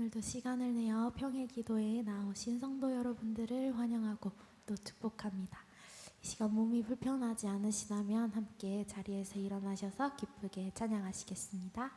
오늘도 시간을 내어 평일 기도회에 나오신 성도 여러분들을 환영하고 또 축복합니다. 이 시간 몸이 불편하지 않으시다면 함께 자리에서 일어나셔서 기쁘게 찬양하시겠습니다.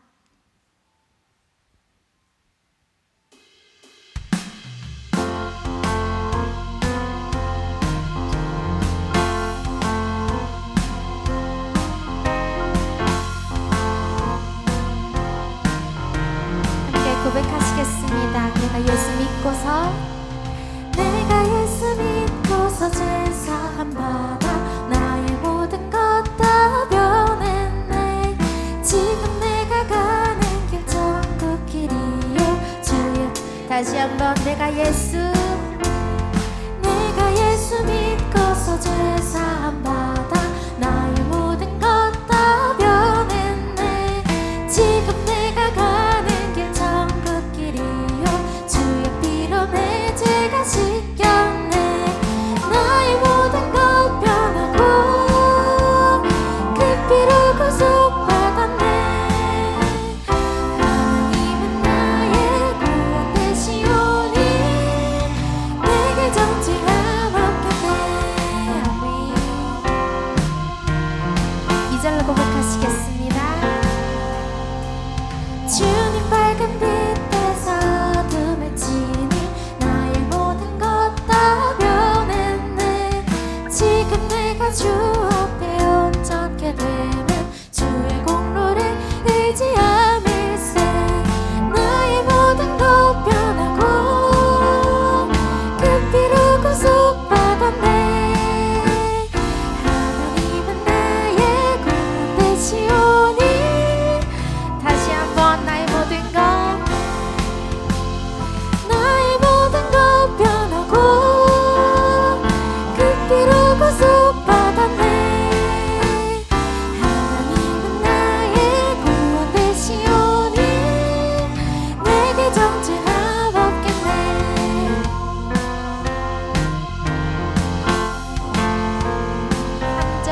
고백하시겠습니다. 내가 예수 믿고서 죄사함 받아 나의 모든 것 다 변했네. 지금 내가 가는 길 천국 길이요 주여. 다시 한번 내가 예수 믿고서 죄사함 받아 나의 모든 것 다 변했네. 지금 내가 가는 길 천국 길이요 주의 피로 내 죄가 씻겼네. 나의 모든 것 변하고 그 피로 구속받았네. 하나님은 나의 구원 되시오니 내게 정죄함 없겠네. 아멘. 2절로 고백하시겠습니다. 주님 밝은 빛에서 어둠에 치니 나의 모든 것 다 변했네. 지금 내가 주 앞에 온전케 되면 주의 공로를 의지함일세. 나의 모든 것 변하고 그 피로 구속받았네. 하나님은 나의 구원 되시오니 다시 한번 나의 모든 것 변하고 그 피로 구속받았네. 하나님은 나의 구원 되시오니 내게 정죄함 없겠네. 3절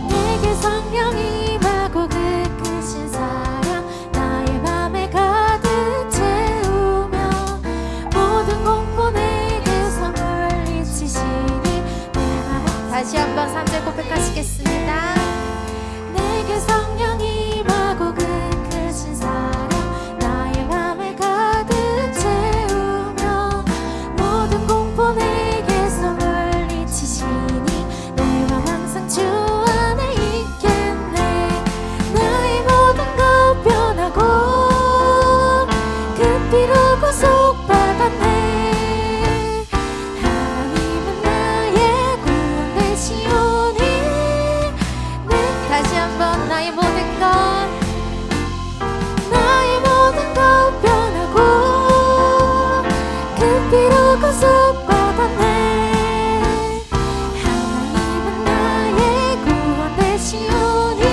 내게 성령이 임하고 그 크신 사랑 나의 맘에 가득 채우며 모든 공포 내게서 물리치시니 다시 한번 3절 고백하시겠습니다. 내게 성령이 임하고 그 크신 사랑 나의 맘에 가득 채우며 모든 공포 내게서 물리치시니 내 맘 항상 주 안에 있겠네. 나의 모든 것 변하고 그 피로 구속받았네. 하나님은 나의 구원 되시오니 다시 한번 나의 모든 것 변하고 그 피로 구속받았네. 하나님은 나의 구원 되시오니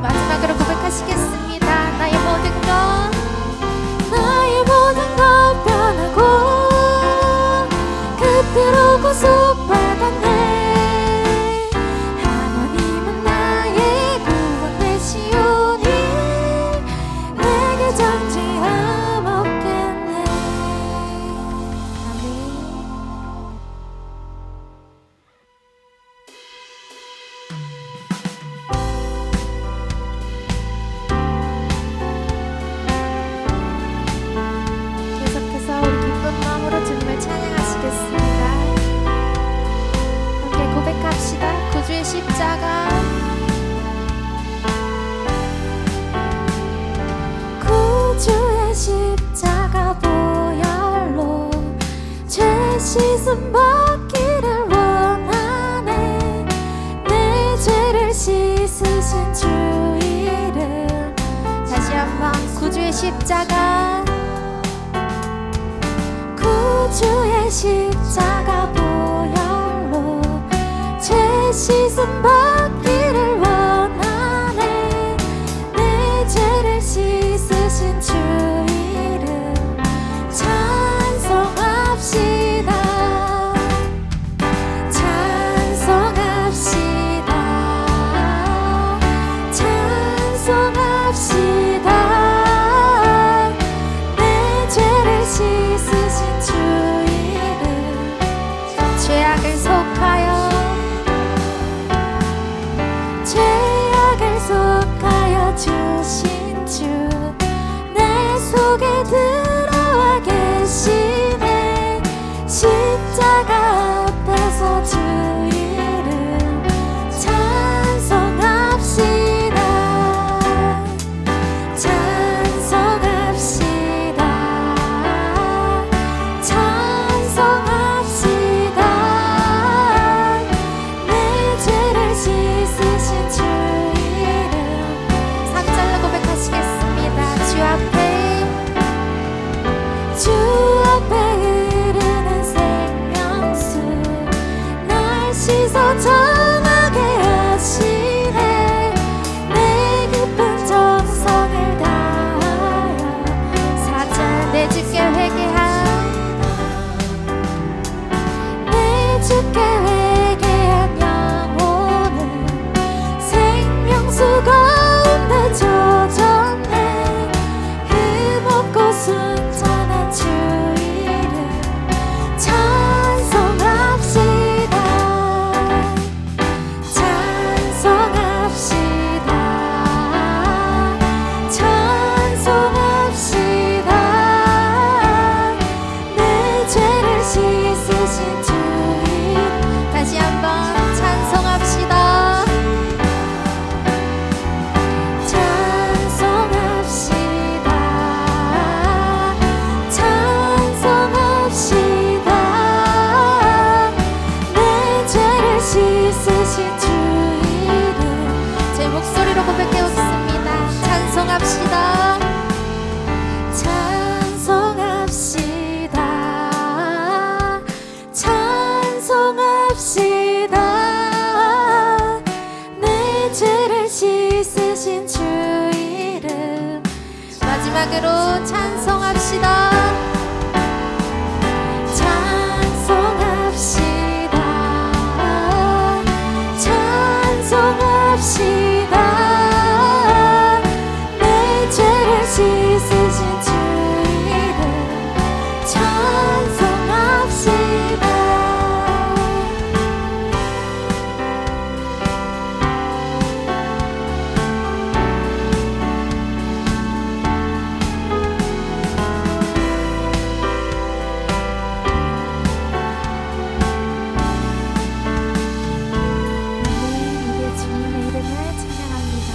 마지막으로 고백하시겠습니다. 나의 모든 것 변하고 그 피로 구속받았네. 하나님은 나의 구원 되시오니 내게 정죄함 없겠네. 아멘. 계속해서 우리 기쁜 마음으로 주님을 찬양하시겠습니다. 함께 고백합시다. 구주의 십자가 구주의 십자가 보혈로 죄 씻음 받기를 원하네. 내 죄를 씻으신 주 이름 다시 한번 구주의 십자가 구주의 십자가 보혈로 죄 씻음 받기를 원하네. 내 죄를 씻으신 주 이름 찬송합시다. 찬송합시다. 찬송합시다. 주신 주 내 속에 들어와 계시네. 십자가 앞에서 주 이름 찬송합시다. 찬송합시다. 찬송합시다. 내 죄를 씻으신 주 이름. 3절로 고백하시겠습니다. 주 앞에 흐르는 생명수 날 씻어 정하게 하시네. 내 깊은 정성을 다하여 4절 내 주께 회개한 내 주께 회개한 영혼은 생명수 가운데 젖었네. 흠없고 순전한 주 이름 찬송합시다. 찬송합시다. 찬송합시다. 내 죄를 씻으신 주 이름. 다시 한번 찬송합시다. 찬송합시다. 찬송합시다. 내 죄를 씻으신 주 이름. 제 목소리로 고백해 오겠습니다. 찬송합시다. 찬송합시다. 찬송합시다. 내 죄를 씻으신 주 이름. 마지막으로 찬송합시다. 찬송합시다. 찬송합시다. 내 죄를 씻으신 주 이름 찬송합시다. 우리 주님의 이름을 찬양합니다.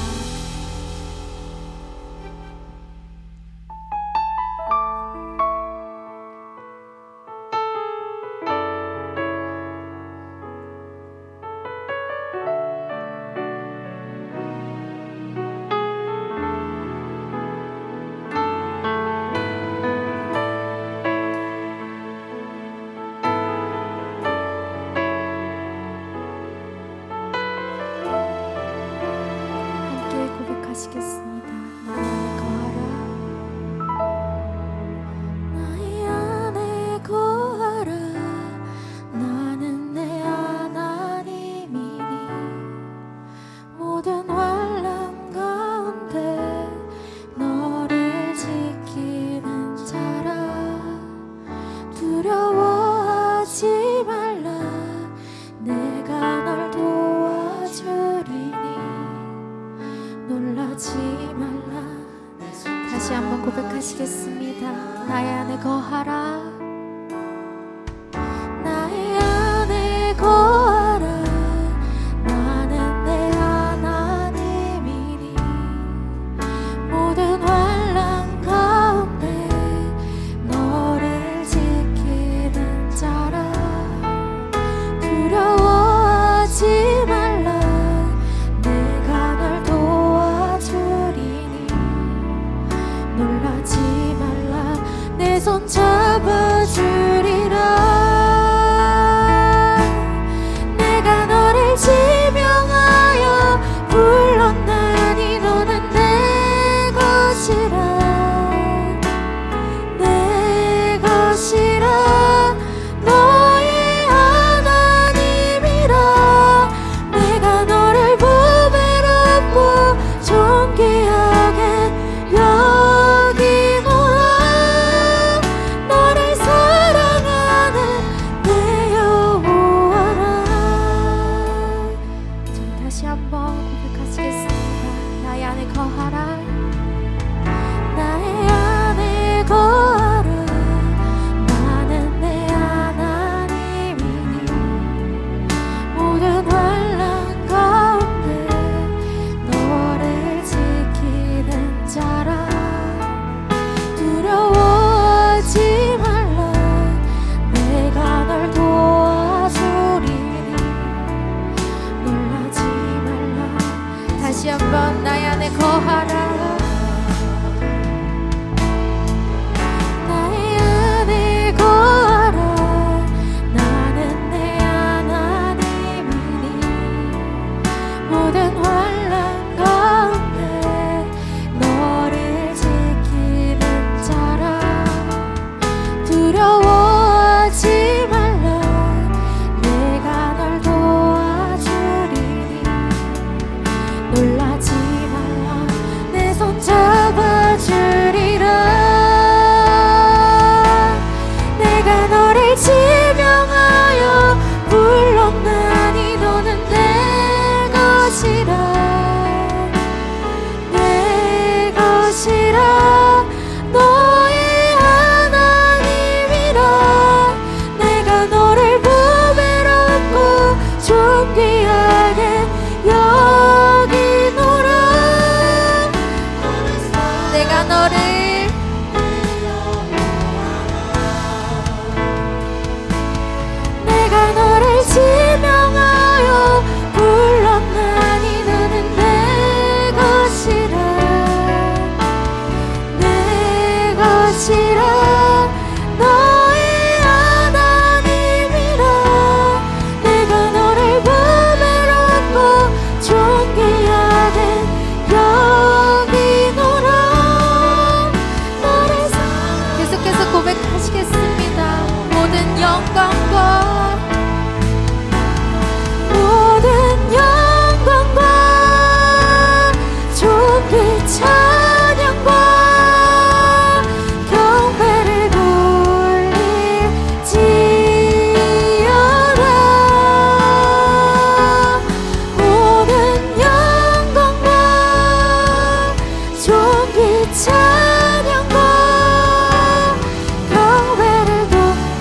함께 고백하시겠습니다. 나의 안에 거하라. 나는 내 하나님이니 모든 환난 가운데 너를 지키는 자라. 두려워하지 말라. 내가 널 도와주리니 놀라지 말라. 다시 한번 고백하시겠습니다. 나의 안에 거하라. 나의 안에 거하라. 나는 내 하나님이니 모든 환난 가운데 너를 지키는 자라. 두려워하지 말라. 내가 널 도와주리니 놀라지 말라. 내 손 잡아주리라. 내가 너를 지명하여 불렀나니 너는 내 것이라. 내 것이라. 너의 하나님이라. 내가 너를 보배롭고 존귀하게 여기노라. 너를 사랑하는 내 여호와라. 좀 다시 한번 고백하시겠습니다. 나의 안에 거하라. 것이라 너의 하나님이라 내가 너를 보배롭고 존귀하게 여기노라 내가 너를 지명하여 불렀나니 너는 내 것이라 내 것이라 너의 하나님이라 내가 너를 보배롭고 존귀하게 여기노라 너를 계속해서 고백하시겠습니다. 모든 영광과 찬양과 경배를 돌릴지어다 모든 영광과 존귀 찬양과 경배를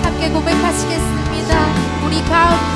함께 고백하시겠습니다. 우리 가운데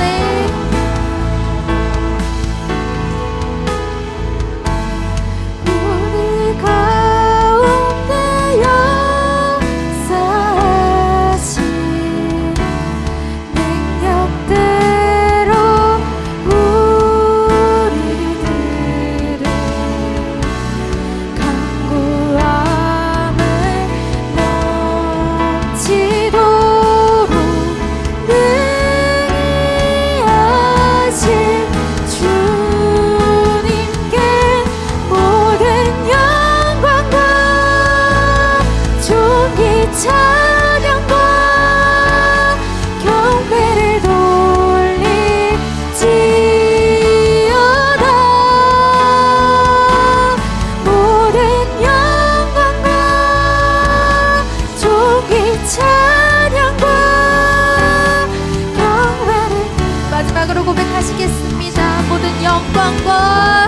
고백하시겠습니다. 모든 영광과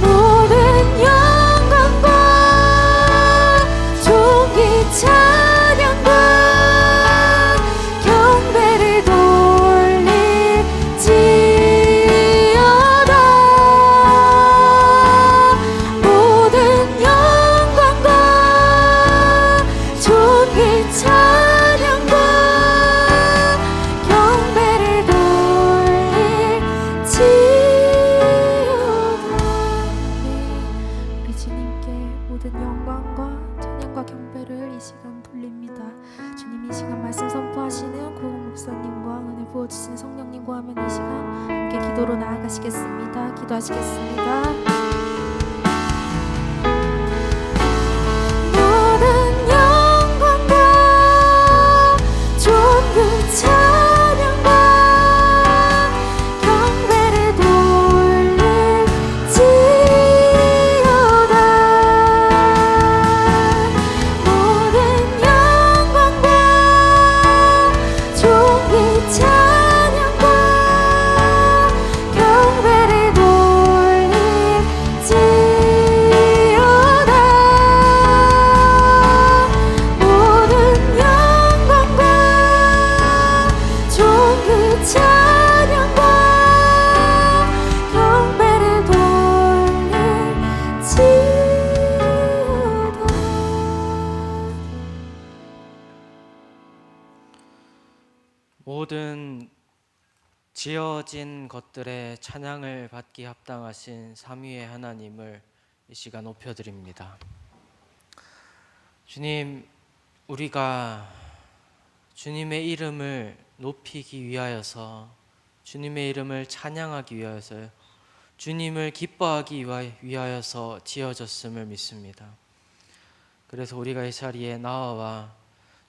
모든 영광과 존귀 찬양과 경배를 돌릴지어다 모든 영광과 존귀 찬양과 우리 주님께 모든 영광과 찬양과 경배를 이 시간 돌립니다. 주님 이 시간 말씀 선포하시는 고은 목사님과 은혜 부어주신 성령님과 하면 이 시간 함께 기도로 나아가시겠습니다. 기도하시겠습니다. 모든 영광과 존귀 찬양과 경배를 돌릴지어다 모든 영광과 존귀 찬양과 경배를 돌릴지어다 모든 영광과 존귀 찬양과 경배를 돌릴지어다 모든 지어진 것들의 찬양을 받기 합당하신 삼위의 하나님을 이 시간 높여드립니다. 주님, 우리가 주님의 이름을 높이기 위하여서, 주님의 이름을 찬양하기 위하여서, 주님을 기뻐하기 위하여서 지어졌음을 믿습니다. 그래서 우리가 이 자리에 나와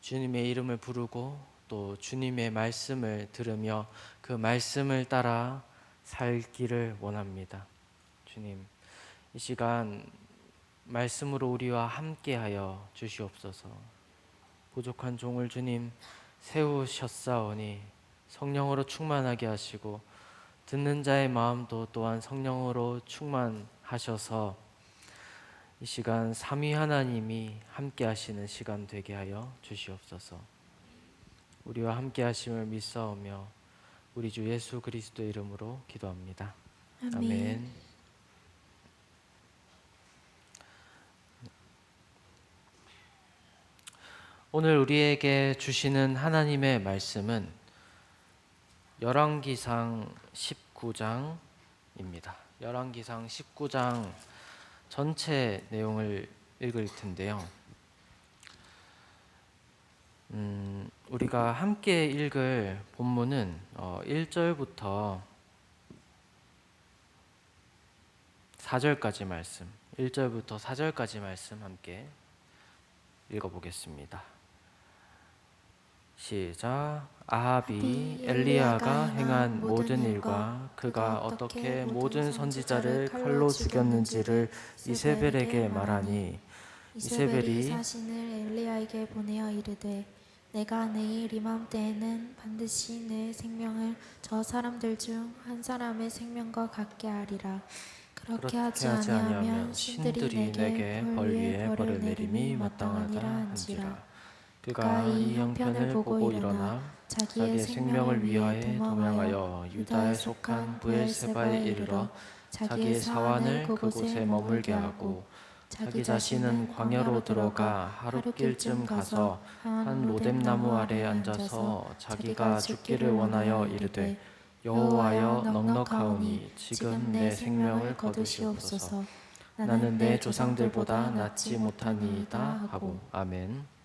주님의 이름을 부르고 또 주님의 말씀을 들으며 그 말씀을 따라 살기를 원합니다. 주님, 이 시간 말씀으로 우리와 함께하여 주시옵소서. 부족한 종을 주님 세우셨사오니 성령으로 충만하게 하시고 듣는 자의 마음도 또한 성령으로 충만하셔서 이 시간 삼위 하나님이 함께 하시는 시간 되게 하여 주시옵소서. 우리와 함께 하심을 믿사오며 우리 주 예수 그리스도의 이름으로 기도합니다. 아멘. 아멘. 오늘 우리에게 주시는 하나님의 말씀은 열왕기상 19장입니다. 열왕기상 19장 전체 내용을 읽을 텐데요. 우리가 함께 읽을 본문은 1절부터 4절까지 말씀, 1절부터 4절까지 말씀 함께 읽어보겠습니다. 시작. 아합이 엘리야가 행한 모든 일과 그가 어떻게 모든 선지자를 칼로 죽였는지를 이세벨에게 말하니 이세벨이 사신을 엘리야에게 보내어 이르되 내가 내일 이맘때에는 반드시 내 생명을 저 사람들 중 한 사람의 생명과 같게 하리라. 그렇게 하지 아니하면 신들이 내게 벌 위에 벌을 내림이 마땅하니라 한지라. 그가 이 형편을 보고 일어나 자기의 생명을 위하여 도망하여 유다에 속한 브엘세바에 이르러 자기의 사환을 그곳에 머물게 하고 자기 자신은 광야로 들어가 하룻길쯤 가서 한 로뎀나무 아래에 앉아서 자기가 죽기를 원하여 이르되 여호와여 넉넉하오니 지금 내 생명을 거두시옵소서. 나는 내 조상들보다 낫지 못하니이다 하고. 아멘.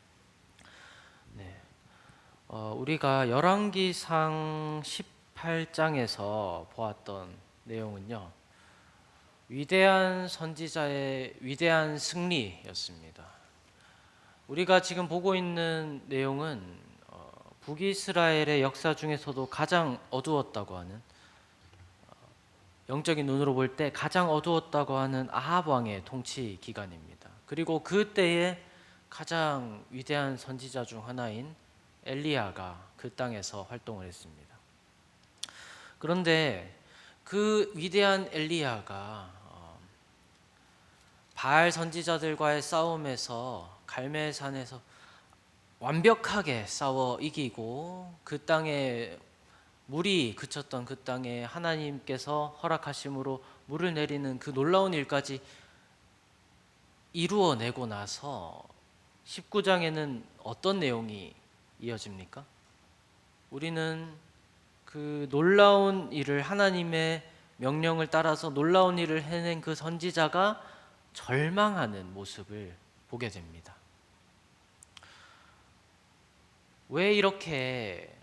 우리가 열왕기상 18장에서 보았던 내용은요, 위대한 선지자의 위대한 승리였습니다. 우리가 지금 보고 있는 내용은 북이스라엘의 역사 중에서도 가장 어두웠다고 하는, 영적인 눈으로 볼 때 가장 어두웠다고 하는 아합 왕의 통치 기간입니다. 그리고 그때에 가장 위대한 선지자 중 하나인 엘리야가 그 땅에서 활동을 했습니다. 그런데 그 위대한 엘리야가 바알 선지자들과의 싸움에서 갈멜산에서 완벽하게 싸워 이기고 그 땅에 물이 그쳤던 그 땅에 하나님께서 허락하심으로 물을 내리는 그 놀라운 일까지 이루어내고 나서 19장에는 어떤 내용이 이어집니까? 우리는 그 놀라운 일을, 하나님의 명령을 따라서 놀라운 일을 해낸 그 선지자가 절망하는 모습을 보게 됩니다. 왜 이렇게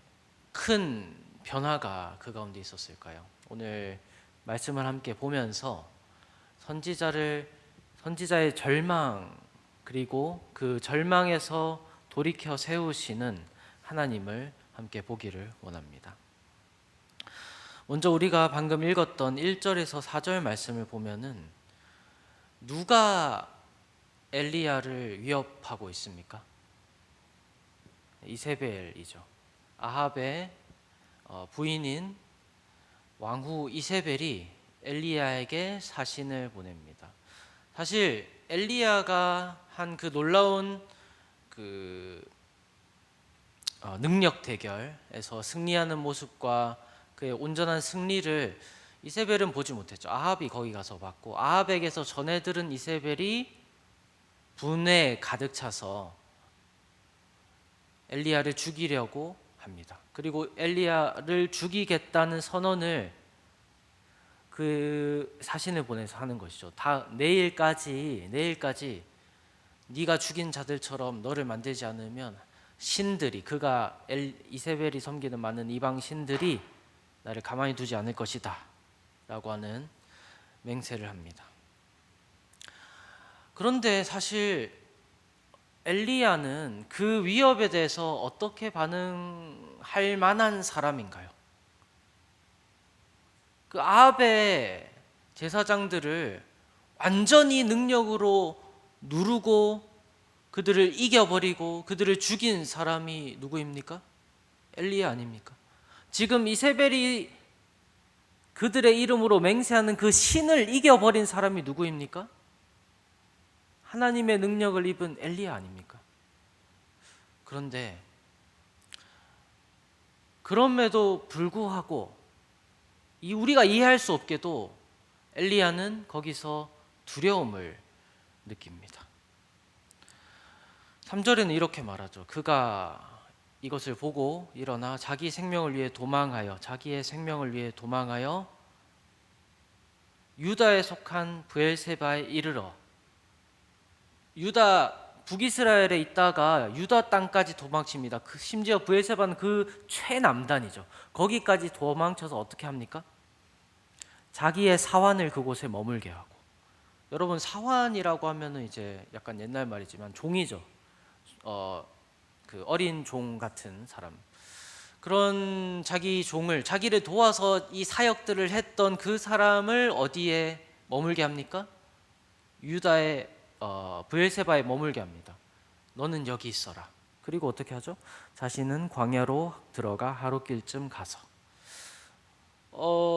큰 변화가 그 가운데 있었을까요? 오늘 말씀을 함께 보면서 선지자의 절망, 그리고 그 절망에서 돌이켜 세우시는 하나님을 함께 보기를 원합니다. 먼저 우리가 방금 읽었던 1절에서 4절 말씀을 보면은 누가 엘리야를 위협하고 있습니까? 이세벨이죠. 아합의 부인인 왕후 이세벨이 엘리야에게 사신을 보냅니다. 사실 엘리야가 한 그 놀라운 능력 대결에서 승리하는 모습과 그의 온전한 승리를 이세벨은 보지 못했죠. 아합이 거기 가서 봤고, 아합에게서 전해 들은 이세벨이 분에 가득 차서 엘리야를 죽이려고 합니다. 그리고 엘리야를 죽이겠다는 선언을 그 사신을 보내서 하는 것이죠. 다 내일까지 네가 죽인 자들처럼 너를 만들지 않으면 신들이, 이세벨이 섬기는 많은 이방 신들이 나를 가만히 두지 않을 것이다 라고 하는 맹세를 합니다. 그런데 사실 엘리야는 그 위협에 대해서 어떻게 반응할 만한 사람인가요? 그 아합의 제사장들을 완전히 능력으로 누르고 그들을 이겨버리고 그들을 죽인 사람이 누구입니까? 엘리야 아닙니까? 지금 이세벨이 그들의 이름으로 맹세하는 그 신을 이겨버린 사람이 누구입니까? 하나님의 능력을 입은 엘리야 아닙니까? 그런데 그럼에도 불구하고 우리가 이해할 수 없게도 엘리야는 거기서 두려움을 느낍니다. 3절에는 이렇게 말하죠. 그가 이것을 보고 일어나 자기의 생명을 위해 도망하여 유다에 속한 브엘세바에 이르러, 유다 북이스라엘에 있다가 유다 땅까지 도망칩니다. 심지어 브엘세바는 그 최남단이죠. 거기까지 도망쳐서 어떻게 합니까? 자기의 사환을 그곳에 머물게 하고. 여러분, 사환이라고 하면은 이제 약간 옛날 말이지만 종이죠. 그 어린 종 같은 사람. 그런 자기를 도와서 이 사역들을 했던 그 사람을 어디에 머물게 합니까? 유다의 브엘세바에 머물게 합니다. 너는 여기 있어라. 그리고 어떻게 하죠? 자신은 광야로 들어가 하루길쯤 가서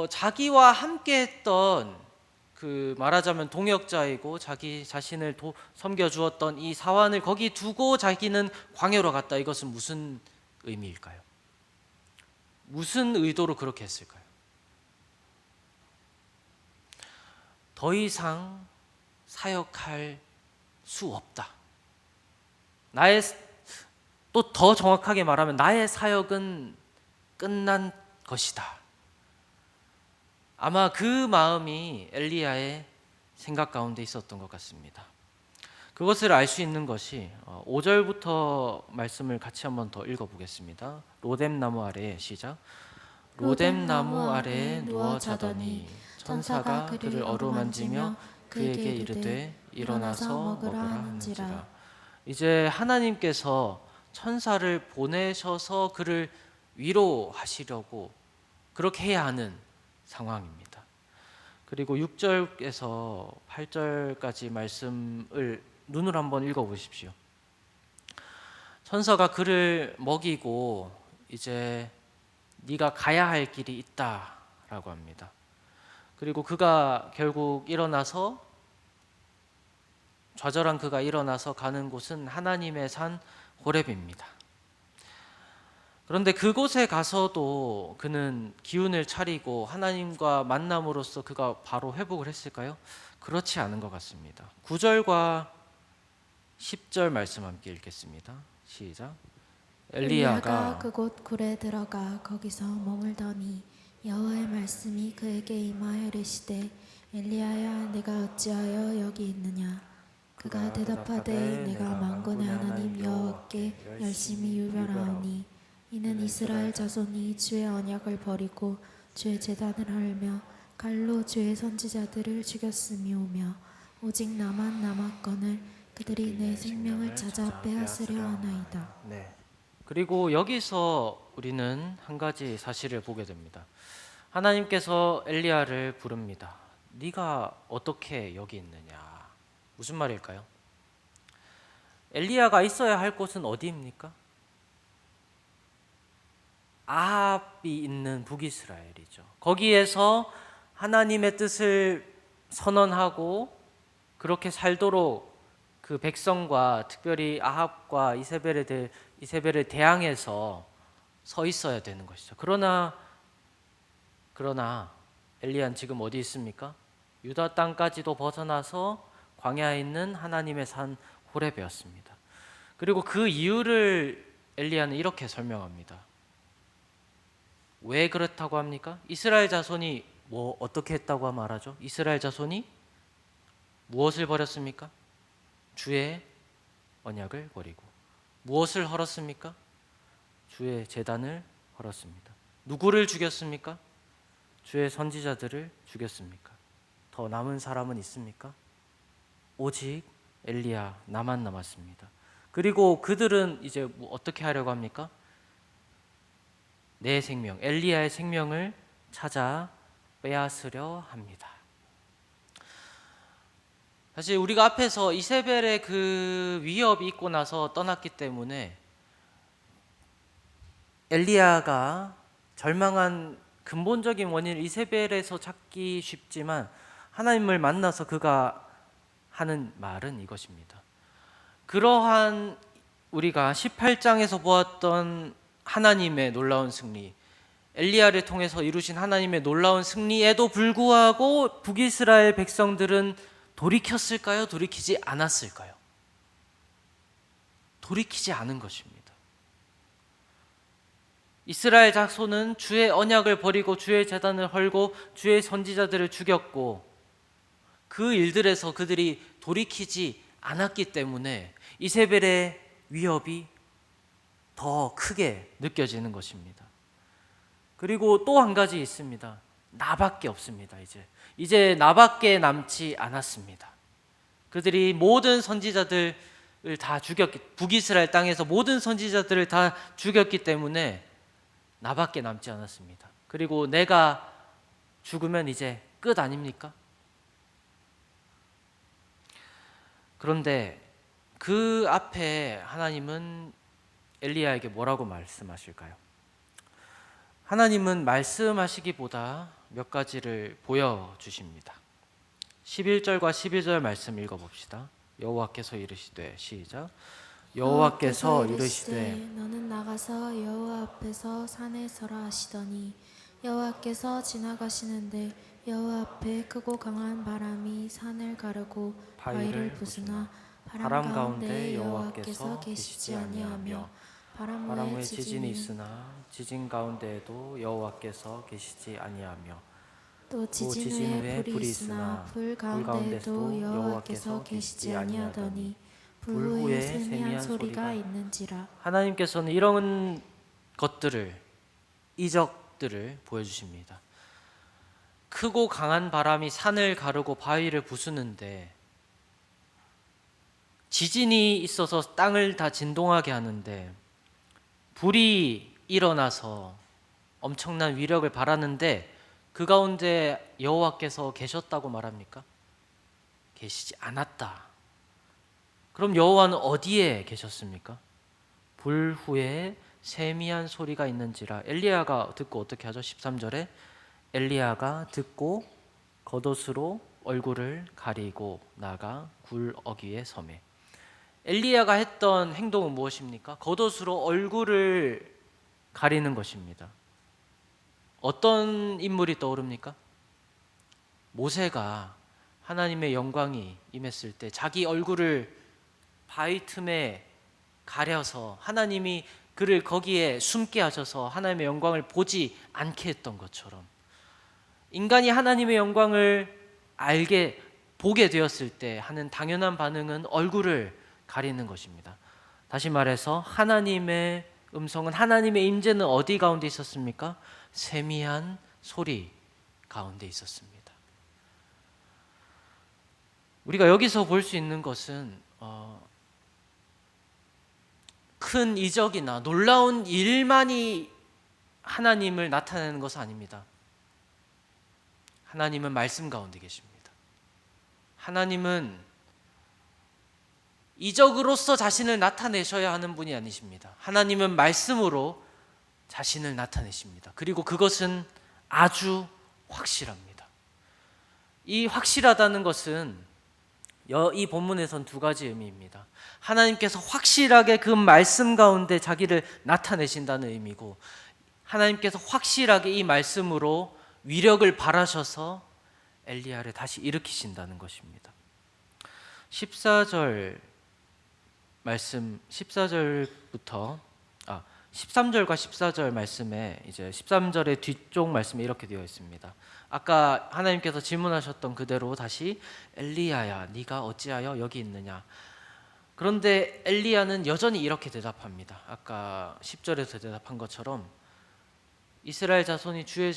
자기와 함께했던, 그 말하자면 동역자이고 자기 자신을 섬겨주었던 이 사환을 거기 두고 자기는 광야로 갔다. 이것은 무슨 의미일까요? 무슨 의도로 그렇게 했을까요? 더 이상 사역할 수 없다. 또 더 정확하게 말하면 나의 사역은 끝난 것이다. 아마 그 마음이 엘리야의 생각 가운데 있었던 것 같습니다. 그것을 알 수 있는 것이 5절부터 말씀을 같이 한번 더 읽어보겠습니다. 로뎀나무 아래에 시작. 로뎀나무 아래에 누워 자더니 천사가 그를 어루만지며 그에게 이르되 일어나서 먹으라 하는지라. 이제 하나님께서 천사를 보내셔서 그를 위로하시려고 그렇게 해야 하는 상황입니다. 그리고 6절에서 8절까지 말씀을 눈으로 한번 읽어보십시오. 천사가 그를 먹이고 이제 네가 가야 할 길이 있다라고 합니다. 그리고 그가 결국 좌절한 그가 일어나서 가는 곳은 하나님의 산 호렙입니다. 그런데 그곳에 가서도 그는 기운을 차리고 하나님과 만남으로써 그가 바로 회복을 했을까요? 그렇지 않은 것 같습니다. 9절과 10절 말씀 함께 읽겠습니다. 시작. 엘리야가 그곳 굴에 들어가 거기서 머물더니 여호와의 말씀이 그에게 임하여 이르시되 엘리야야 내가 어찌하여 여기 있느냐. 그가 대답하되 내가 만군의 하나님 여호와께 열심히 유별하오니 이는 이스라엘 자손이 주의 언약을 버리고 주의 제단을 헐며 칼로 주의 선지자들을 죽였음이오며 오직 나만 남았거늘 그들이 내 생명을 찾아 빼앗으려 하나이다. 네. 그리고 여기서 우리는 한 가지 사실을 보게 됩니다. 하나님께서 엘리야를 부릅니다. 네가 어떻게 여기 있느냐. 무슨 말일까요? 엘리야가 있어야 할 곳은 어디입니까? 아합이 있는 북이스라엘이죠. 거기에서 하나님의 뜻을 선언하고 그렇게 살도록 그 백성과 특별히 아합과 이세벨을 대항해서 서 있어야 되는 것이죠. 그러나 엘리야는 지금 어디 있습니까? 유다 땅까지도 벗어나서 광야에 있는 하나님의 산 호렙이었습니다. 그리고 그 이유를 엘리야는 이렇게 설명합니다. 왜 그렇다고 합니까? 이스라엘 자손이 어떻게 했다고 말하죠? 이스라엘 자손이 무엇을 버렸습니까? 주의 언약을 버리고. 무엇을 헐었습니까? 주의 제단을 헐었습니다. 누구를 죽였습니까? 주의 선지자들을 죽였습니까? 더 남은 사람은 있습니까? 오직 엘리야 나만 남았습니다. 그리고 그들은 이제 어떻게 하려고 합니까? 내 생명, 엘리야의 생명을 찾아 빼앗으려 합니다. 사실 우리가 앞에서 이세벨의 그 위협이 있고 나서 떠났기 때문에 엘리야가 절망한 근본적인 원인을 이세벨에서 찾기 쉽지만 하나님을 만나서 그가 하는 말은 이것입니다. 그러한 우리가 18장에서 보았던 하나님의 놀라운 승리, 엘리야를 통해서 이루신 하나님의 놀라운 승리에도 불구하고 북이스라엘 백성들은 돌이켰을까요? 돌이키지 않았을까요? 돌이키지 않은 것입니다. 이스라엘 자손은 주의 언약을 버리고 주의 제단을 헐고 주의 선지자들을 죽였고 그 일들에서 그들이 돌이키지 않았기 때문에 이세벨의 위협이 더 크게 느껴지는 것입니다. 그리고 또 한 가지 있습니다. 나밖에 없습니다. 이제 나밖에 남지 않았습니다. 그들이 모든 선지자들을 다 죽였기, 북이스라엘 땅에서 모든 선지자들을 다 죽였기 때문에 나밖에 남지 않았습니다. 그리고 내가 죽으면 이제 끝 아닙니까? 그런데 그 앞에 하나님은 엘리야에게 뭐라고 말씀하실까요? 하나님은 말씀하시기보다 몇 가지를 보여주십니다. 11절과 12절 말씀 읽어봅시다. 여호와께서 이르시되, 시작. 여호와께서 이르시되 너는 나가서 여호와 앞에서 산에 서라 하시더니 여호와께서 지나가시는데 여호와 앞에 크고 강한 바람이 산을 가르고 바위를 부수나 바람 가운데 여호와께서 계시지 아니하며 바람 후에 지진이 있으나 지진 가운데에도 여호와께서 계시지 아니하며 또 지진 후에 불이 있으나 불 가운데도 여호와께서 계시지 아니하더니 불 후에 세미한 소리가 있는지라. 하나님께서는 이런 것들을, 이적들을 보여주십니다. 크고 강한 바람이 산을 가르고 바위를 부수는데, 지진이 있어서 땅을 다 진동하게 하는데, 불이 일어나서 엄청난 위력을 발하는데 그 가운데 여호와께서 계셨다고 말합니까? 계시지 않았다. 그럼 여호와는 어디에 계셨습니까? 불 후에 세미한 소리가 있는지라. 엘리야가 듣고 어떻게 하죠? 13절에 엘리야가 듣고 겉옷으로 얼굴을 가리고 나가 굴 어귀에 서매. 엘리야가 했던 행동은 무엇입니까? 겉옷으로 얼굴을 가리는 것입니다. 어떤 인물이 떠오릅니까? 모세가 하나님의 영광이 임했을 때 자기 얼굴을 바위 틈에 가려서 하나님이 그를 거기에 숨게 하셔서 하나님의 영광을 보지 않게 했던 것처럼, 인간이 하나님의 영광을 보게 되었을 때 하는 당연한 반응은 얼굴을 가리는 것입니다. 다시 말해서 하나님의 음성은, 하나님의 임재는 어디 가운데 있었습니까? 세미한 소리 가운데 있었습니다. 우리가 여기서 볼 수 있는 것은 큰 이적이나 놀라운 일만이 하나님을 나타내는 것은 아닙니다. 하나님은 말씀 가운데 계십니다. 하나님은 이적으로서 자신을 나타내셔야 하는 분이 아니십니다. 하나님은 말씀으로 자신을 나타내십니다. 그리고 그것은 아주 확실합니다. 이 확실하다는 것은 이 본문에선 두 가지 의미입니다. 하나님께서 확실하게 그 말씀 가운데 자기를 나타내신다는 의미고, 하나님께서 확실하게 이 말씀으로 위력을 발하셔서 엘리야를 다시 일으키신다는 것입니다. 14절 말씀, 13절과 14절 말씀에 이제 13절의 뒤쪽 말씀에 이렇게 되어 있습니다. 아까 하나님께서 질문하셨던 그대로 다시 엘리야야, 네가 어찌하여 여기 있느냐. 그런데 엘리야는 여전히 이렇게 대답합니다. 아까 10절에서 대답한 것처럼 이스라엘 자손이 주의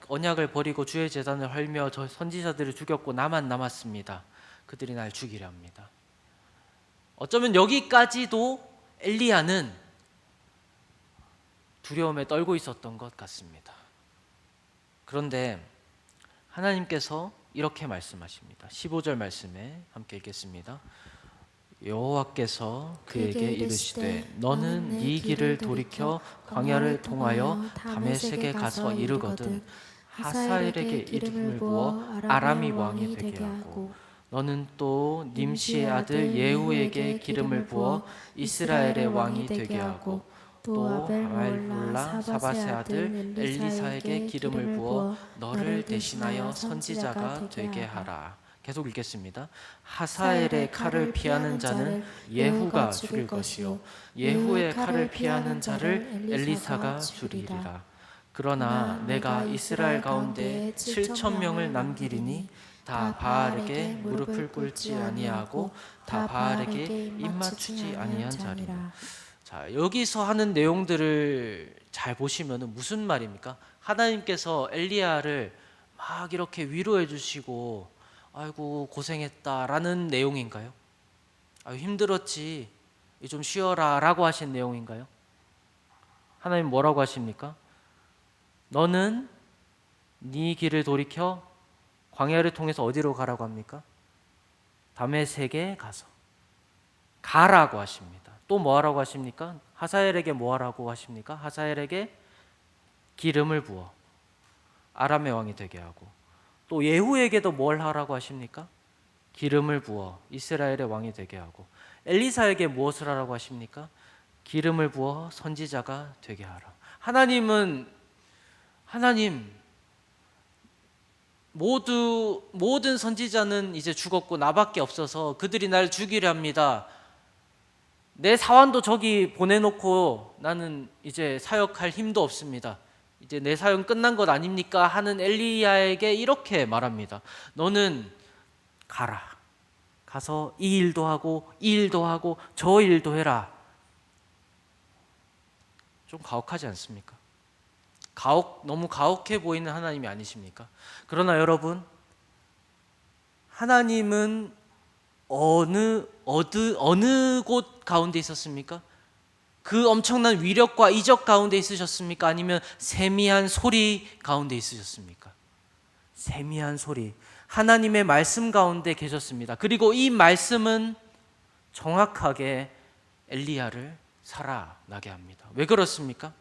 언약을 버리고 주의 제단을 헐며 저 선지자들을 죽였고 나만 남았습니다. 그들이 날 죽이려 합니다. 어쩌면 여기까지도 엘리야는 두려움에 떨고 있었던 것 같습니다. 그런데 하나님께서 이렇게 말씀하십니다. 15절 말씀에 함께 읽겠습니다. 여호와께서 그에게 이르시되 너는 네 길을 돌이켜 광야를 통하여 다메섹에 가서 이르거든 하사엘에게 이름을 부어 아람이 왕이 되게 하고 너는 또 nim시의 아들 예후에게 기름을 부어 이스라엘의 왕이 되게 하고 또 아벨몰라 사밧의 아들 엘리사에게 기름을 부어 너를 대신하여 선지자가 되게 하라. 계속 읽겠습니다. 하사엘의 칼을 피하는 자는 예후가 죽일 것이요 예후의 칼을 피하는 자를 엘리사가 죽이리라. 그러나 내가 이스라엘 가운데 7,000명을 남기리니 다 바알에게 무릎을 꿇지 아니하고 다 바알에게 입맞추지 아니한 자리라. 자, 여기서 하는 내용들을 잘 보시면 무슨 말입니까? 하나님께서 엘리야를 막 이렇게 위로해 주시고 아이고 고생했다라는 내용인가요? 아유 힘들었지 좀 쉬어라 라고 하신 내용인가요? 하나님 뭐라고 하십니까? 너는 네 길을 돌이켜 광야를 통해서 어디로 가라고 합니까? 다메섹에 가서 가라고 하십니다. 또 뭐 하라고 하십니까? 하사엘에게 뭐 하라고 하십니까? 하사엘에게 기름을 부어 아람의 왕이 되게 하고 또 예후에게도 뭘 하라고 하십니까? 기름을 부어 이스라엘의 왕이 되게 하고 엘리사에게 무엇을 하라고 하십니까? 기름을 부어 선지자가 되게 하라. 하나님 모든 선지자는 이제 죽었고 나밖에 없어서 그들이 날 죽이려 합니다. 내 사환도 저기 보내놓고 나는 이제 사역할 힘도 없습니다. 이제 내 사역 끝난 것 아닙니까? 하는 엘리야에게 이렇게 말합니다. 너는 가라. 가서 이 일도 하고 이 일도 하고 저 일도 해라. 좀 가혹하지 않습니까? 너무 가혹해 보이는 하나님이 아니십니까? 그러나 여러분, 하나님은 어느 곳 가운데 있었습니까? 그 엄청난 위력과 이적 가운데 있으셨습니까? 아니면 세미한 소리 가운데 있으셨습니까? 세미한 소리, 하나님의 말씀 가운데 계셨습니다. 그리고 이 말씀은 정확하게 엘리야를 살아나게 합니다. 왜 그렇습니까?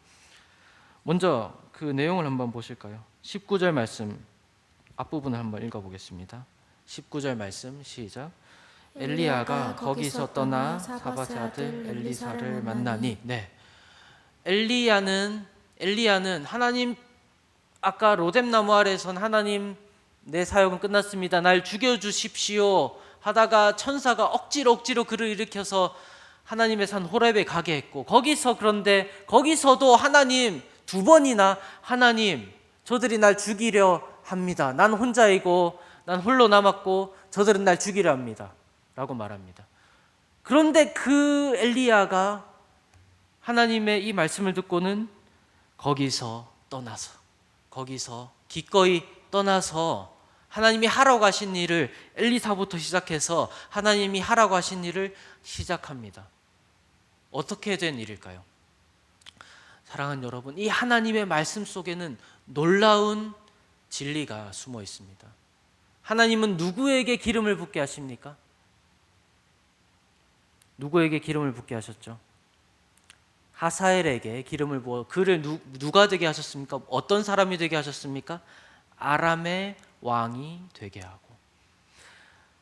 먼저 그 내용을 한번 보실까요? 19절 말씀 앞부분을 한번 읽어보겠습니다. 19절 말씀 시작. 엘리야가 거기서 떠나 사밧의 아들 엘리사를 만나니. 네, 엘리야는 하나님, 아까 로뎀나무 아래선 하나님 내 사역은 끝났습니다. 날 죽여주십시오 하다가 천사가 억지로 그를 일으켜서 하나님의 산 호렙에 가게 했고, 거기서도 하나님 두 번이나 하나님 저들이 날 죽이려 합니다. 난 혼자이고 난 홀로 남았고 저들은 날 죽이려 합니다 라고 말합니다. 그런데 그 엘리야가 하나님의 이 말씀을 듣고는 거기서 기꺼이 떠나서 하나님이 하라고 하신 일을, 엘리사부터 시작해서 하나님이 하라고 하신 일을 시작합니다. 어떻게 된 일일까요? 사랑하는 여러분, 이 하나님의 말씀 속에는 놀라운 진리가 숨어 있습니다. 하나님은 누구에게 기름을 붓게 하십니까? 누구에게 기름을 붓게 하셨죠? 하사엘에게 기름을 부어 그를 누가 되게 하셨습니까? 어떤 사람이 되게 하셨습니까? 아람의 왕이 되게 하고.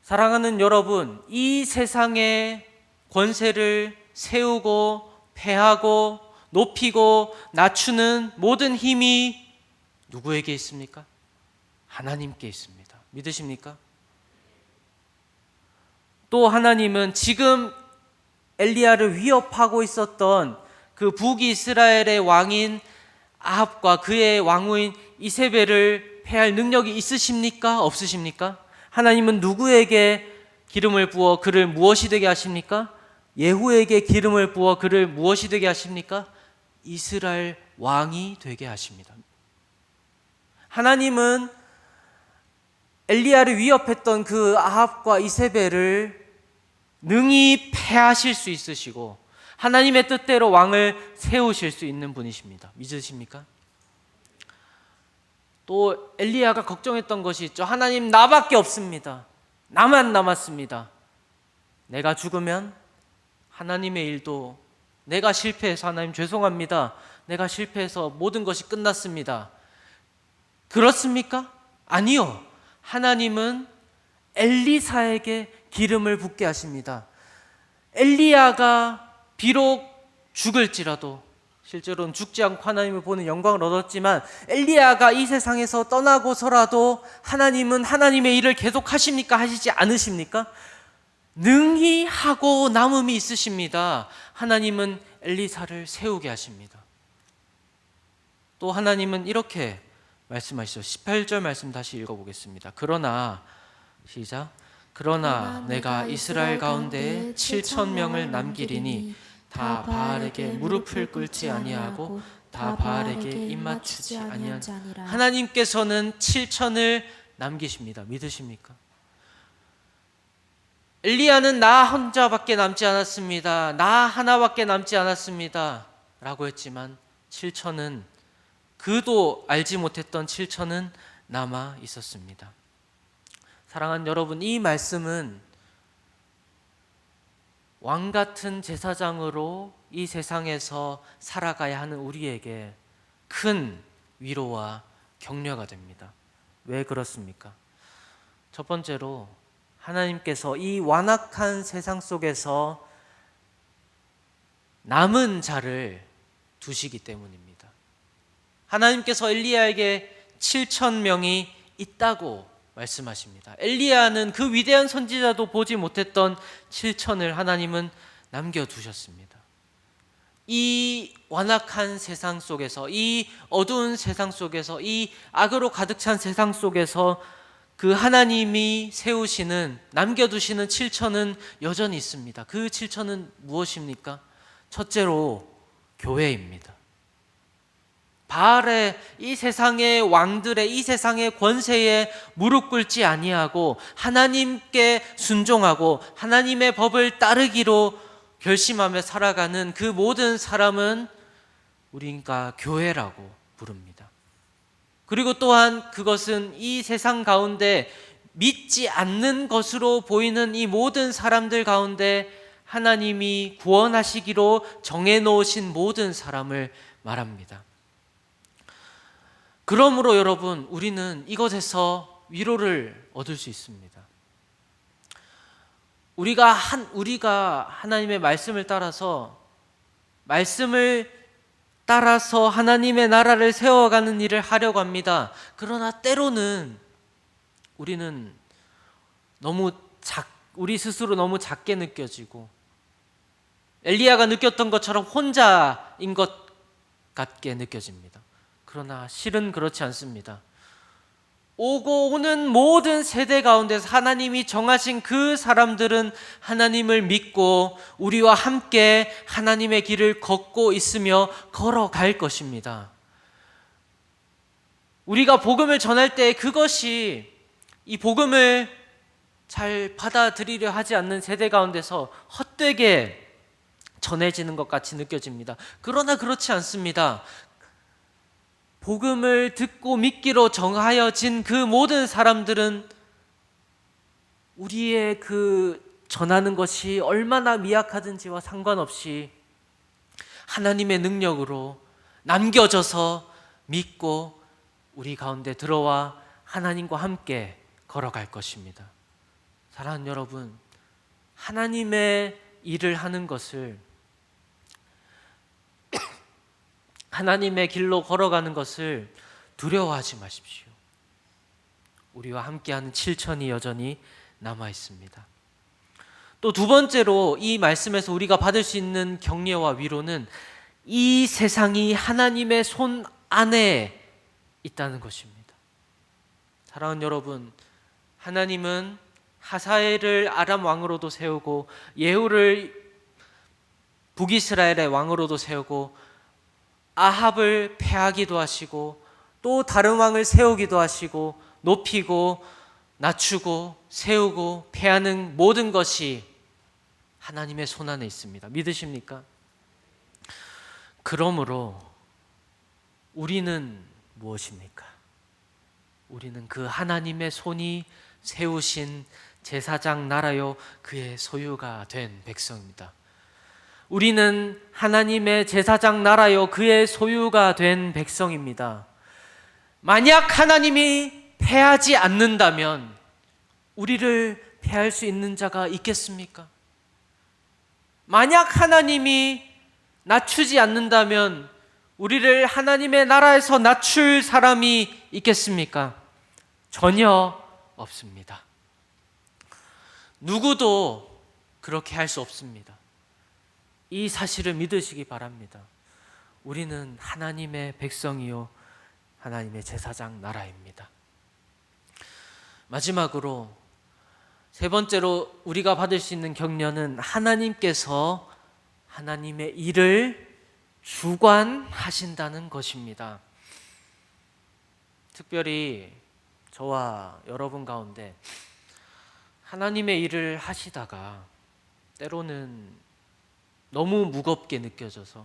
사랑하는 여러분, 이 세상의 권세를 세우고 패하고 높이고 낮추는 모든 힘이 누구에게 있습니까? 하나님께 있습니다. 믿으십니까? 또 하나님은 지금 엘리야를 위협하고 있었던 그 북이스라엘의 왕인 아합과 그의 왕후인 이세벨을 패할 능력이 있으십니까? 없으십니까? 하나님은 누구에게 기름을 부어 그를 무엇이 되게 하십니까? 예후에게 기름을 부어 그를 무엇이 되게 하십니까? 이스라엘 왕이 되게 하십니다. 하나님은 엘리야를 위협했던 그 아합과 이세벨을 능히 패하실 수 있으시고 하나님의 뜻대로 왕을 세우실 수 있는 분이십니다. 믿으십니까? 또 엘리야가 걱정했던 것이 있죠. 하나님, 나밖에 없습니다. 나만 남았습니다. 내가 죽으면 하나님의 일도, 내가 실패해서 하나님 죄송합니다. 내가 실패해서 모든 것이 끝났습니다. 그렇습니까? 아니요. 하나님은 엘리사에게 기름을 붓게 하십니다. 엘리야가 비록 죽을지라도, 실제로는 죽지 않고 하나님을 보는 영광을 얻었지만, 엘리야가 이 세상에서 떠나고서라도 하나님은 하나님의 일을 계속 하십니까? 하시지 않으십니까? 능히 하고 남음이 있으십니다. 하나님은 엘리사를 세우게 하십니다. 또 하나님은 이렇게 말씀하시죠. 18절 말씀 다시 읽어보겠습니다. 그러나 시작. 그러나 내가 이스라엘 가운데 7,000명을 남기리니 다 바알에게 무릎을 꿇지 아니하고 다 바알에게 입맞추지 아니한. 하나님께서는 7,000을 남기십니다. 믿으십니까? 엘리야는 나 혼자밖에 남지 않았습니다. 나 하나밖에 남지 않았습니다. 라고 했지만 7,000은, 그도 알지 못했던 7,000은 남아 있었습니다. 사랑하는 여러분, 이 말씀은 왕 같은 제사장으로 이 세상에서 살아가야 하는 우리에게 큰 위로와 격려가 됩니다. 왜 그렇습니까? 첫 번째로 하나님께서 이 완악한 세상 속에서 남은 자를 두시기 때문입니다. 하나님께서 엘리야에게 7,000명이 있다고 말씀하십니다. 엘리야는 그 위대한 선지자도 보지 못했던 7,000을 하나님은 남겨두셨습니다. 이 완악한 세상 속에서, 이 어두운 세상 속에서, 이 악으로 가득 찬 세상 속에서 그 하나님이 세우시는, 남겨두시는 7,000은 여전히 있습니다. 그 7,000은 무엇입니까? 첫째로 교회입니다. 바알의, 이 세상의 왕들의, 이 세상의 권세에 무릎 꿇지 아니하고 하나님께 순종하고 하나님의 법을 따르기로 결심하며 살아가는 그 모든 사람은 우리가 교회라고 부릅니다. 그리고 또한 그것은 이 세상 가운데 믿지 않는 것으로 보이는 이 모든 사람들 가운데 하나님이 구원하시기로 정해놓으신 모든 사람을 말합니다. 그러므로 여러분, 우리는 이것에서 위로를 얻을 수 있습니다. 우리가 하나님의 말씀을 따라서 하나님의 나라를 세워가는 일을 하려고 합니다. 그러나 때로는 우리는 우리 스스로 너무 작게 느껴지고, 엘리야가 느꼈던 것처럼 혼자인 것 같게 느껴집니다. 그러나 실은 그렇지 않습니다. 오고 오는 모든 세대 가운데서 하나님이 정하신 그 사람들은 하나님을 믿고 우리와 함께 하나님의 길을 걷고 있으며 걸어갈 것입니다. 우리가 복음을 전할 때 그것이, 이 복음을 잘 받아들이려 하지 않는 세대 가운데서 헛되게 전해지는 것 같이 느껴집니다. 그러나 그렇지 않습니다. 복음을 듣고 믿기로 정하여진 그 모든 사람들은 우리의 그 전하는 것이 얼마나 미약하든지와 상관없이 하나님의 능력으로 남겨져서 믿고 우리 가운데 들어와 하나님과 함께 걸어갈 것입니다. 사랑하는 여러분, 하나님의 일을 하는 것을, 하나님의 길로 걸어가는 것을 두려워하지 마십시오. 우리와 함께하는 7,000이 여전히 남아 있습니다. 또 두 번째로 이 말씀에서 우리가 받을 수 있는 격려와 위로는 이 세상이 하나님의 손 안에 있다는 것입니다. 사랑하는 여러분, 하나님은 하사엘을 아람 왕으로도 세우고 예후를 북이스라엘의 왕으로도 세우고 아합을 패하기도 하시고 또 다른 왕을 세우기도 하시고 높이고 낮추고 세우고 패하는 모든 것이 하나님의 손 안에 있습니다. 믿으십니까? 그러므로 우리는 무엇입니까? 우리는 그 하나님의 손이 세우신 제사장 나라요 그의 소유가 된 백성입니다. 우리는 하나님의 제사장 나라요 그의 소유가 된 백성입니다. 만약 하나님이 패하지 않는다면 우리를 패할 수 있는 자가 있겠습니까? 만약 하나님이 낮추지 않는다면 우리를 하나님의 나라에서 낮출 사람이 있겠습니까? 전혀 없습니다. 누구도 그렇게 할 수 없습니다. 이 사실을 믿으시기 바랍니다. 우리는 하나님의 백성이요 하나님의 제사장 나라입니다. 마지막으로 세 번째로 우리가 받을 수 있는 격려는 하나님께서 하나님의 일을 주관하신다는 것입니다. 특별히 저와 여러분 가운데 하나님의 일을 하시다가 때로는 너무 무겁게 느껴져서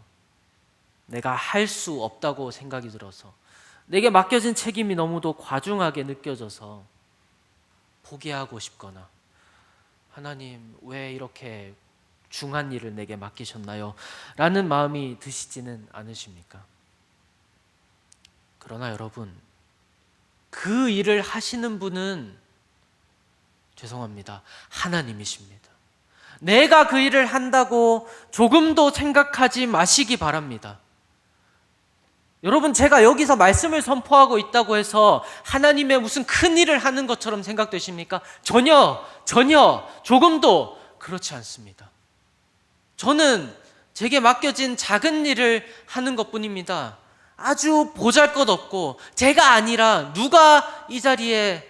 내가 할 수 없다고 생각이 들어서 내게 맡겨진 책임이 너무도 과중하게 느껴져서 포기하고 싶거나 하나님 왜 이렇게 중한 일을 내게 맡기셨나요? 라는 마음이 드시지는 않으십니까? 그러나 여러분, 그 일을 하시는 분은 죄송합니다. 하나님이십니다. 내가 그 일을 한다고 조금도 생각하지 마시기 바랍니다. 여러분, 제가 여기서 말씀을 선포하고 있다고 해서 하나님의 무슨 큰 일을 하는 것처럼 생각되십니까? 전혀 조금도 그렇지 않습니다. 저는 제게 맡겨진 작은 일을 하는 것뿐입니다. 아주 보잘것없고 제가 아니라 누가 이 자리에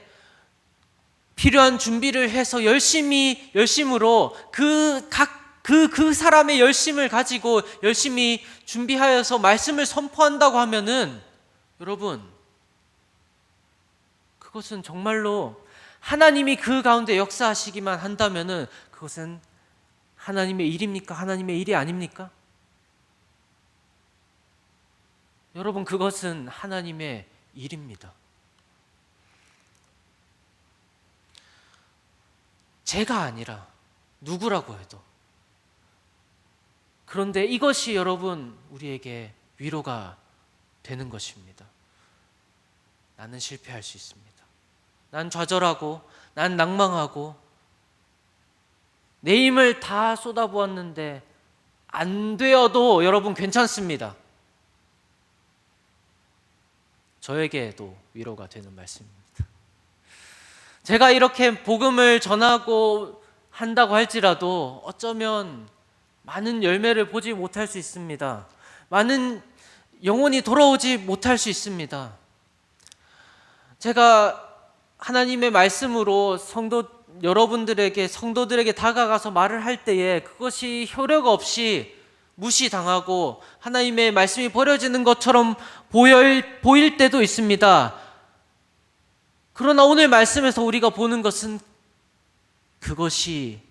필요한 준비를 해서 열심으로 그 사람의 열심을 가지고 열심히 준비하여서 말씀을 선포한다고 하면은 여러분, 그것은 정말로 하나님이 그 가운데 역사하시기만 한다면은 그것은 하나님의 일입니까? 하나님의 일이 아닙니까? 여러분, 그것은 하나님의 일입니다. 제가 아니라 누구라고 해도. 그런데 이것이 여러분 우리에게 위로가 되는 것입니다. 나는 실패할 수 있습니다. 난 좌절하고 난 낭망하고 내 힘을 다 쏟아부었는데 안 되어도 여러분 괜찮습니다. 저에게도 위로가 되는 말씀입니다. 제가 이렇게 복음을 전하고 한다고 할지라도 어쩌면 많은 열매를 보지 못할 수 있습니다. 많은 영혼이 돌아오지 못할 수 있습니다. 제가 하나님의 말씀으로 성도들에게 다가가서 말을 할 때에 그것이 효력 없이 무시당하고 하나님의 말씀이 버려지는 것처럼 보일 때도 있습니다. 그러나 오늘 말씀에서 우리가 보는 것은 그것이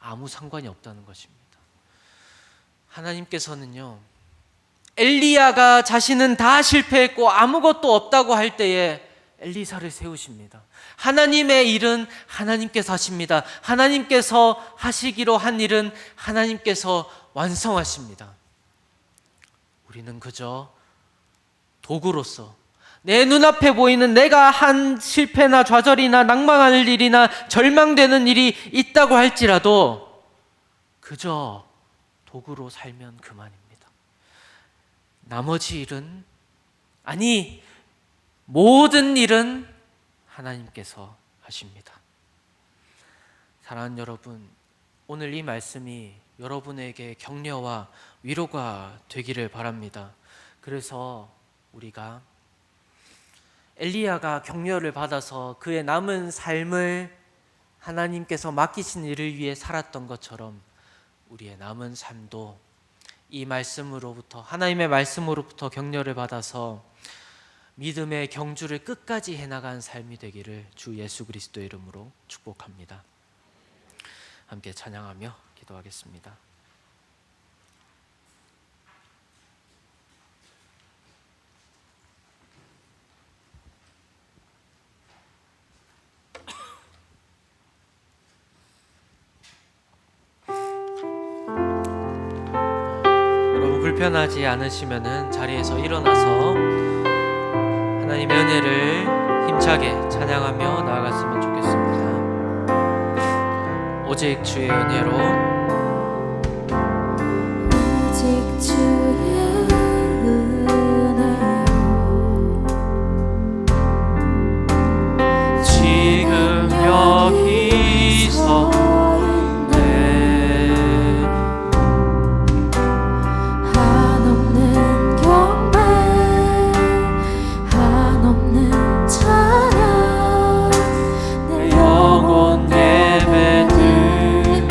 아무 상관이 없다는 것입니다. 하나님께서는요, 엘리야가 자신은 다 실패했고 아무것도 없다고 할 때에 엘리사를 세우십니다. 하나님의 일은 하나님께서 하십니다. 하나님께서 하시기로 한 일은 하나님께서 완성하십니다. 우리는 그저 도구로서 내 눈앞에 보이는 내가 한 실패나 좌절이나 낭망할 일이나 절망되는 일이 있다고 할지라도 그저 도구로 살면 그만입니다. 나머지 일은, 아니 모든 일은 하나님께서 하십니다. 사랑하는 여러분, 오늘 이 말씀이 여러분에게 격려와 위로가 되기를 바랍니다. 그래서 우리가 엘리야가 격려를 받아서 그의 남은 삶을 하나님께서 맡기신 일을 위해 살았던 것처럼 우리의 남은 삶도 이 말씀으로부터, 하나님의 말씀으로부터 격려를 받아서 믿음의 경주를 끝까지 해나간 삶이 되기를 주 예수 그리스도의 이름으로 축복합니다. 함께 찬양하며 기도하겠습니다. 여러분, 불편하지 않으시면은 자리에서 일어나서 하나님의 은혜를 힘차게 찬양하며 나아갔으면 좋겠습니다. 오직 주의 은혜로 오직 주의 은혜로 지금 여기서 한없는 경배 한없는 찬양 내 영혼 예배드리네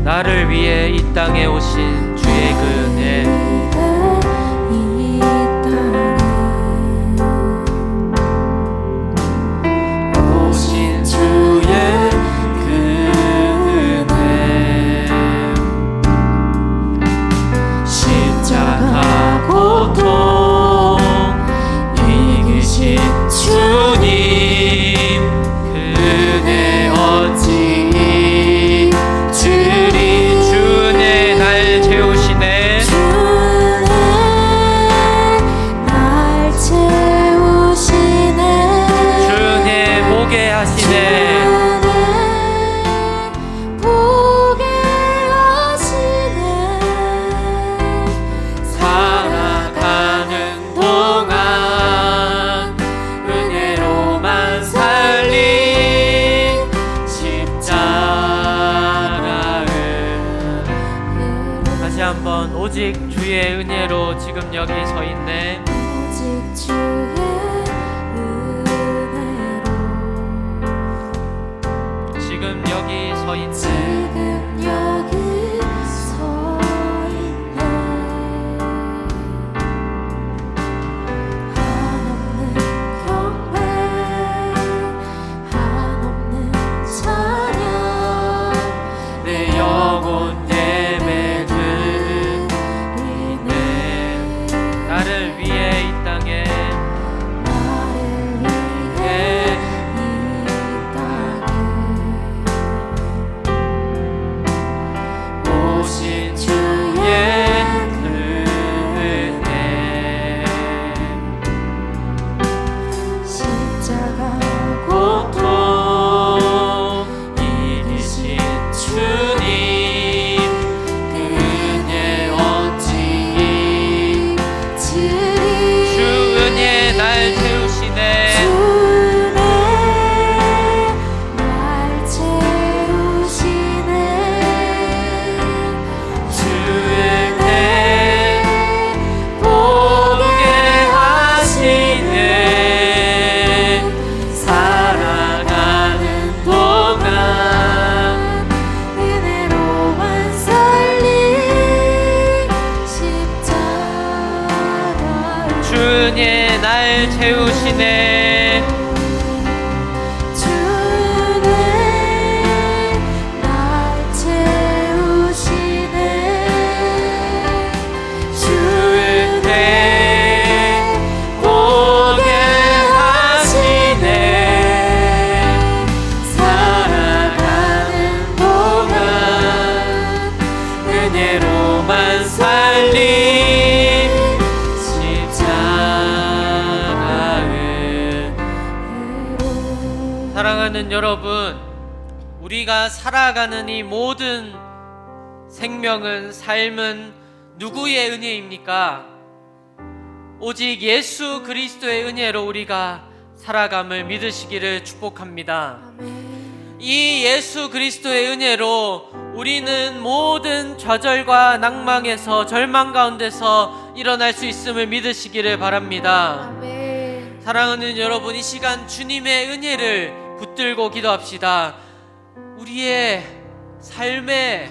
나를 위해 이 땅에 오신 주의 그 은혜 이 땅에 오신 주의 그 은혜 십자가 고통 이기신 주님 그 은혜 어찌 주리 주의 날 채우시네 주네 날 채우시네 주의 보게 하시네 보게 하시네 살아가는 동안 은혜로만 살린 십자가을 다시 한번 오직 주의 은혜로 지금 여기 서 있네 오직 주의 은혜로 지금 여기 서 있네 지금 여기 서 있네 한없는 경배 한없는 찬양 내 영혼 예배드리네 나를 위해 이 땅에 나를 위해 이 땅에 오신 주의 은혜 십자가 고통 이기신 주님 그 은혜 어찌 주 은혜 날 채우시네 주네 날 채우시네 주 은혜 보게 하시네 살아가는 동안 은혜로만 살린 십자가 주 은혜 날 채우시네 주네 날 채우시네 은혜 보게 하시네 살아가는 동안 은혜로만 살린 십자가을 사랑하는 여러분 우리가 살아가는 이 모든 생명은 삶은 누구의 은혜입니까? 오직 예수 그리스도의 은혜로 우리가 살아감을 믿으시기를 축복합니다. 이 예수 그리스도의 은혜로 우리는 모든 좌절과 낭망에서 절망 가운데서 일어날 수 있음을 믿으시기를 바랍니다. 사랑하는 여러분 이 시간 주님의 은혜를 붙들고 기도합시다. 우리의 삶의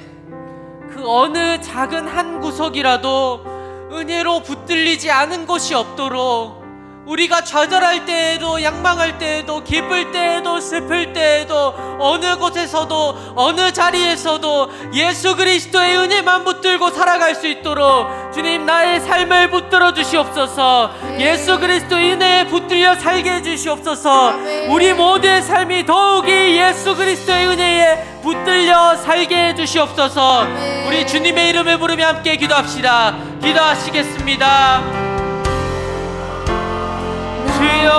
그 어느 작은 한 구석이라도 은혜로 붙들리지 않은 곳이 없도록 우리가 좌절할 때에도 양망할 때에도 기쁠 때에도 슬플 때에도 어느 곳에서도 어느 자리에서도 예수 그리스도의 은혜만 붙들고 살아갈 수 있도록 주님 나의 삶을 붙들어 주시옵소서. 예수 그리스도의 은혜에 붙들려 살게 해주시옵소서. 우리 모두의 삶이 더욱이 예수 그리스도의 은혜에 붙들려 살게 해주시옵소서. 우리 주님의 이름을 부르며 함께 기도합시다. 기도하시겠습니다. 주여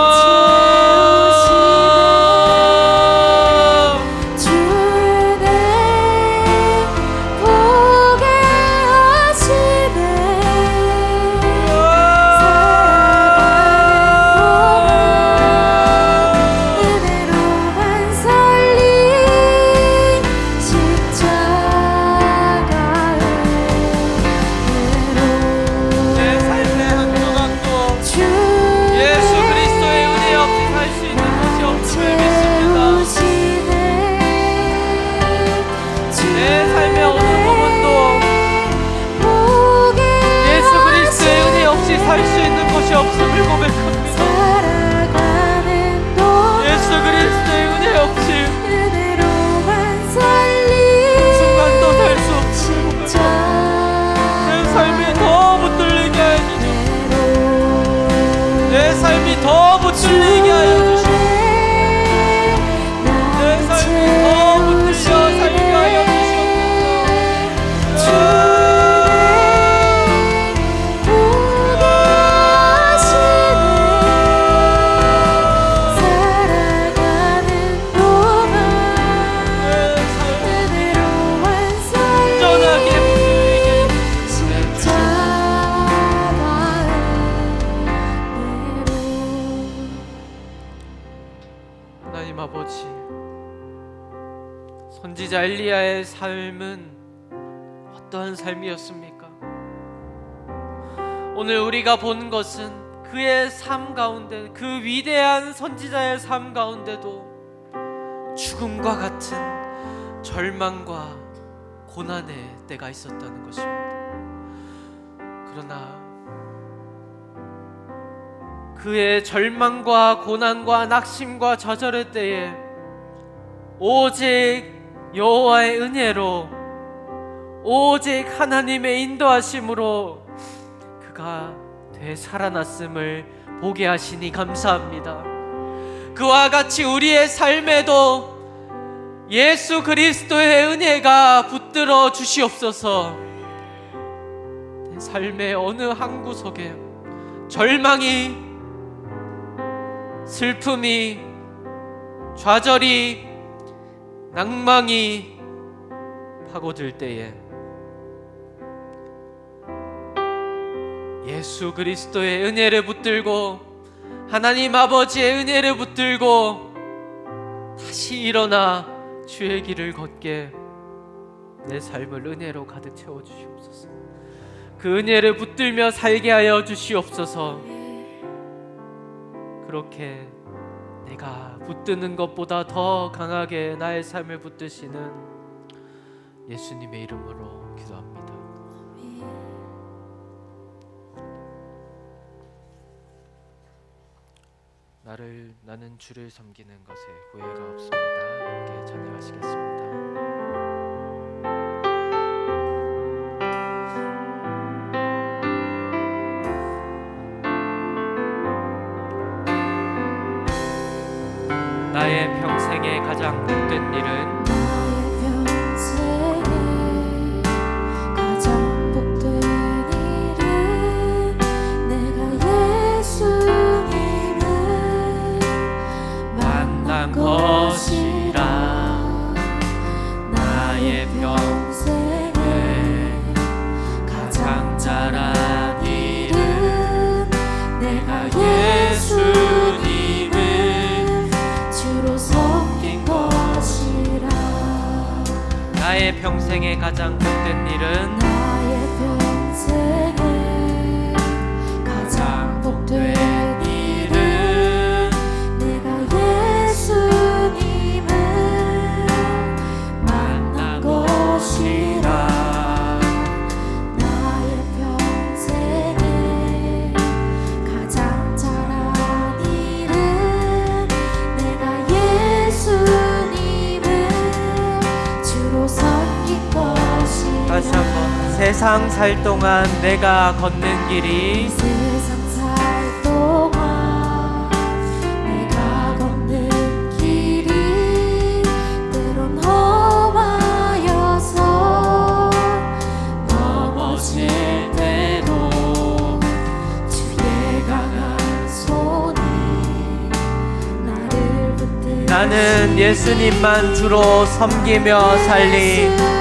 선지자 엘리야의 삶은 어떠한 삶이었습니까? 오늘 우리가 본 것은 그의 삶 가운데, 그 위대한 선지자의 삶 가운데도 죽음과 같은 절망과 고난의 때가 있었다는 것입니다. 그러나 그의 절망과 고난과 낙심과 좌절의 때에 오직 여호와의 은혜로, 오직 하나님의 인도하심으로 그가 되살아났음을 보게 하시니 감사합니다. 그와 같이 우리의 삶에도 예수 그리스도의 은혜가 붙들어 주시옵소서. 내 삶의 어느 한 구석에 절망이, 슬픔이, 좌절이, 낭망이 파고들 때에 예수 그리스도의 은혜를 붙들고, 하나님 아버지의 은혜를 붙들고 다시 일어나 주의 길을 걷게 내 삶을 은혜로 가득 채워주시옵소서. 그 은혜를 붙들며 살게 하여 주시옵소서. 그렇게 내가 붙드는 것보다 더 강하게 나의 삶을 붙드시는 예수님의 이름으로 기도합니다. 나는 주를 섬기는 것에 후회가 없습니다. 함께 찬양하시겠습니다. 나의 평생에 가장 복된 일은 것이라. 나의 평생에 가장 잘한 일은 내가 예수님을 주로 섬긴 것이라. 나의 평생에 가장 복된 일은 나의 평생에 가장 복된 세상 살 동안 내가 걷는 길이 세상 살 동안 내가 걷는 길이 때론 험하여서 넘어질 때도 주의 강한 손이 나를 붙들고 나는 예수님만 주로 섬기며 살리.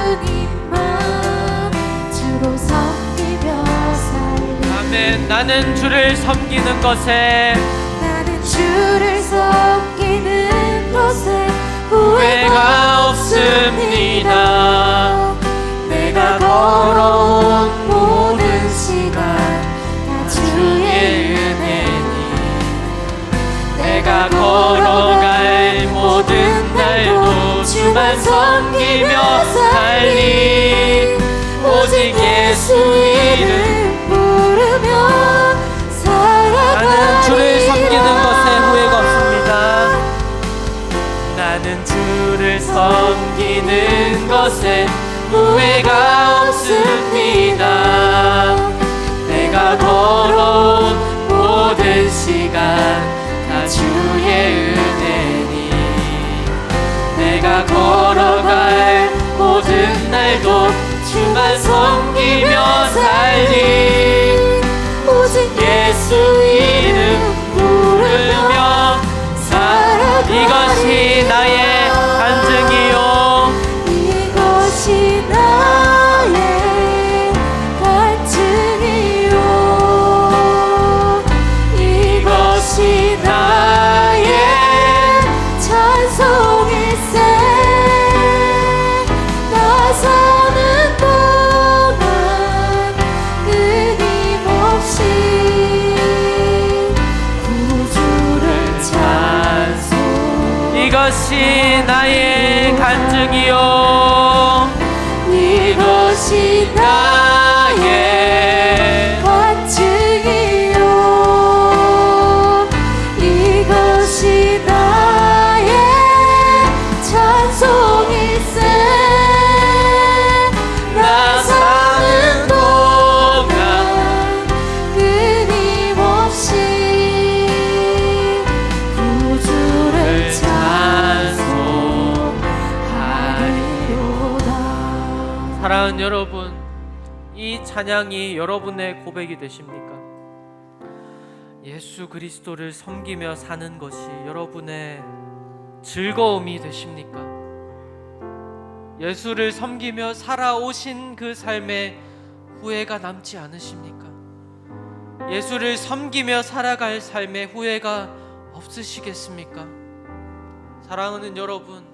나는 주를 섬기는 것에 후회가 없습니다. 내가 걸어온 모든 시간 다 주의 은혜니, 내가 걸어갈 모든 날도 주만 섬기며 살리. 오직 예수 이름 나는 주를 섬기는 것에 후회가 없습니다. 나는 주를 섬기는 것에 후회가 없습니다. 내가 걸어온 모든 시간 다 주의 은혜니, 내가 걸어갈 모든 날도 주만 섬기며 살리. 오직 예수 이름 부르며 살아가. 이것이 나의 간증이요, 이것이 나의 간증이요, 이것이 나의 찬송일세. 이것이 나의 간증이요, 이것이 나의 간증이요, 이것이 나의 찬송일세. 나 사는 동안 끊임없이 구주를 찬송하리로다. 사랑하는 여러분, 이 찬양이 여러분의 고백이 되십니까? 예수 그리스도를 섬기며 사는 것이 여러분의 즐거움이 되십니까? 예수를 섬기며 살아오신 그 삶에 후회가 남지 않으십니까? 예수를 섬기며 살아갈 삶에 후회가 없으시겠습니까? 사랑하는 여러분,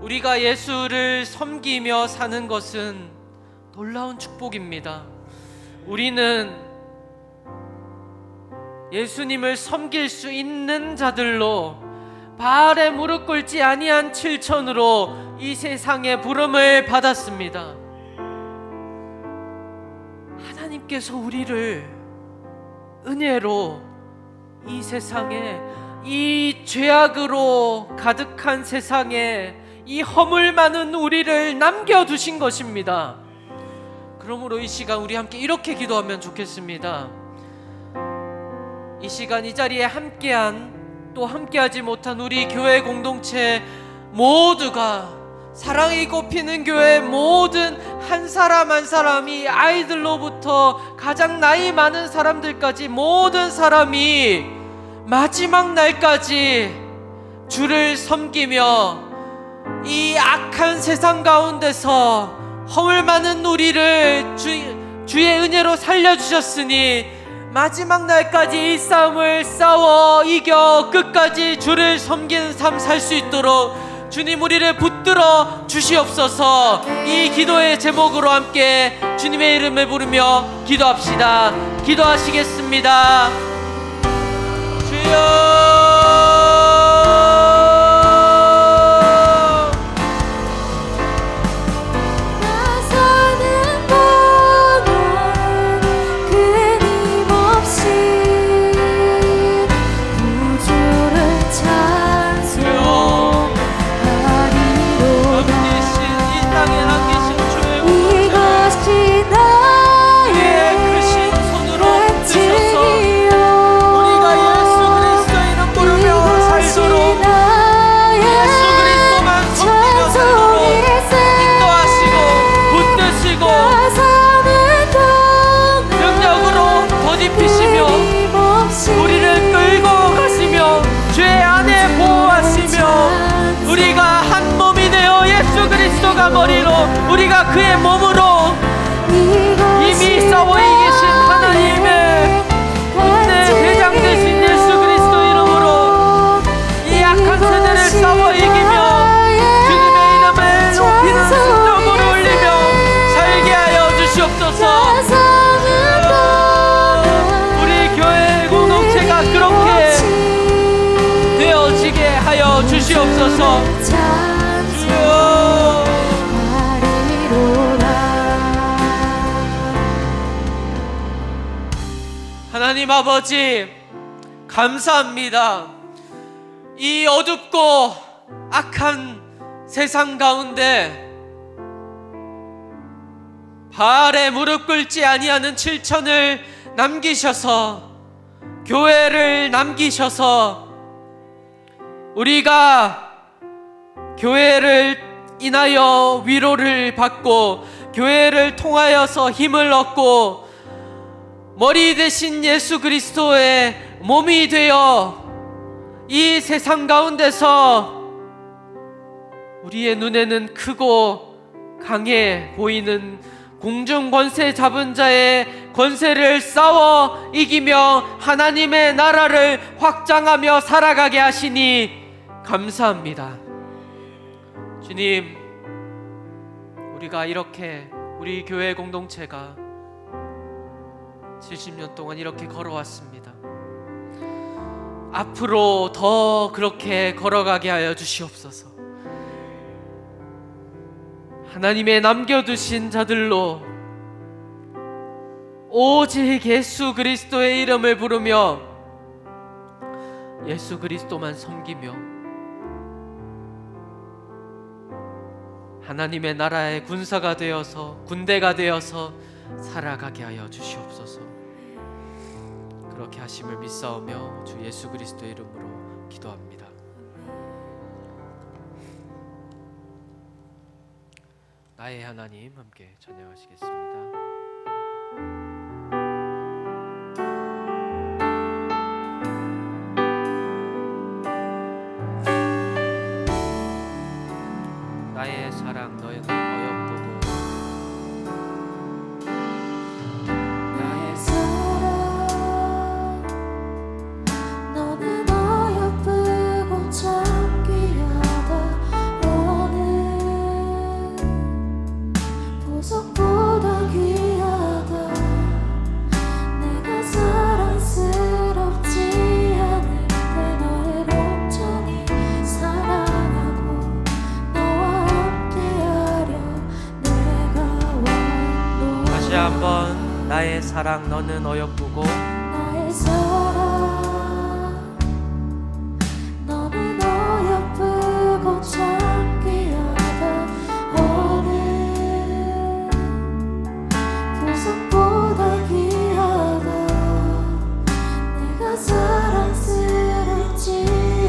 우리가 예수를 섬기며 사는 것은 놀라운 축복입니다. 우리는 예수님을 섬길 수 있는 자들로 바알에 무릎 꿇지 아니한 7천으로 이 세상에 부름을 받았습니다. 하나님께서 우리를 은혜로 이 세상에, 이 죄악으로 가득한 세상에 이 허물 많은 우리를 남겨두신 것입니다. 그러므로 이 시간 우리 함께 이렇게 기도하면 좋겠습니다. 이 시간 이 자리에 함께한, 또 함께하지 못한 우리 교회 공동체 모두가, 사랑이 꽃피는 교회 모든 한 사람 한 사람이, 아이들로부터 가장 나이 많은 사람들까지 모든 사람이 마지막 날까지 주를 섬기며 이 악한 세상 가운데서 허물 많은 우리를 주의 은혜로 살려주셨으니 마지막 날까지 이 싸움을 싸워 이겨 끝까지 주를 섬기는 삶 살 수 있도록 주님 우리를 붙들어 주시옵소서. 이 기도의 제목으로 함께 주님의 이름을 부르며 기도합시다. 기도하시겠습니다. 주여, 머리로 우리가 그의 몸으로 이미 싸워 이기신 하나님의 군대 대장 되신 예수 그리스도 이름으로 이 악한 세대를 싸워 이기며 주님의 이름을 높이는 승적으로 올리며 살게 하여 주시옵소서. 우리 교회 공동체가 그렇게 되어지게 하여 주시옵소서. 하나님 아버지, 감사합니다. 이 어둡고 악한 세상 가운데 바알에 무릎 꿇지 아니하는 7천을 남기셔서, 교회를 남기셔서 우리가 교회를 인하여 위로를 받고 교회를 통하여서 힘을 얻고 머리 대신 예수 그리스도의 몸이 되어 이 세상 가운데서 우리의 눈에는 크고 강해 보이는 공중 권세 잡은 자의 권세를 싸워 이기며 하나님의 나라를 확장하며 살아가게 하시니 감사합니다. 주님, 우리가 이렇게 우리 교회 공동체가 70년 동안 이렇게 걸어왔습니다. 앞으로 더 그렇게 걸어가게 하여 주시옵소서. 하나님의 남겨두신 자들로 오직 예수 그리스도의 이름을 부르며 예수 그리스도만 섬기며 하나님의 나라의 군사가 되어서 군대가 되어서 살아가게 하여 주시옵소서. 그렇게 하심을 믿사오며 주 예수 그리스도의 이름으로 기도합니다. 나의 하나님 함께 찬양하시겠습니다. 나의 사랑 너의 어여쁘고 나의 사랑 너는 어여쁘고 참 귀하다. 어느 보석보다 귀하다. 내가 사랑스럽지 않을 때 너를 온전히 사랑하고 너와 함께하려 내가 왔노. 다시 한번 나의 사랑 너는 어여쁘고 나의 사랑 너는 어여쁘고 참 귀하다. 어느 보석보다 귀하다. 내가 사랑스럽지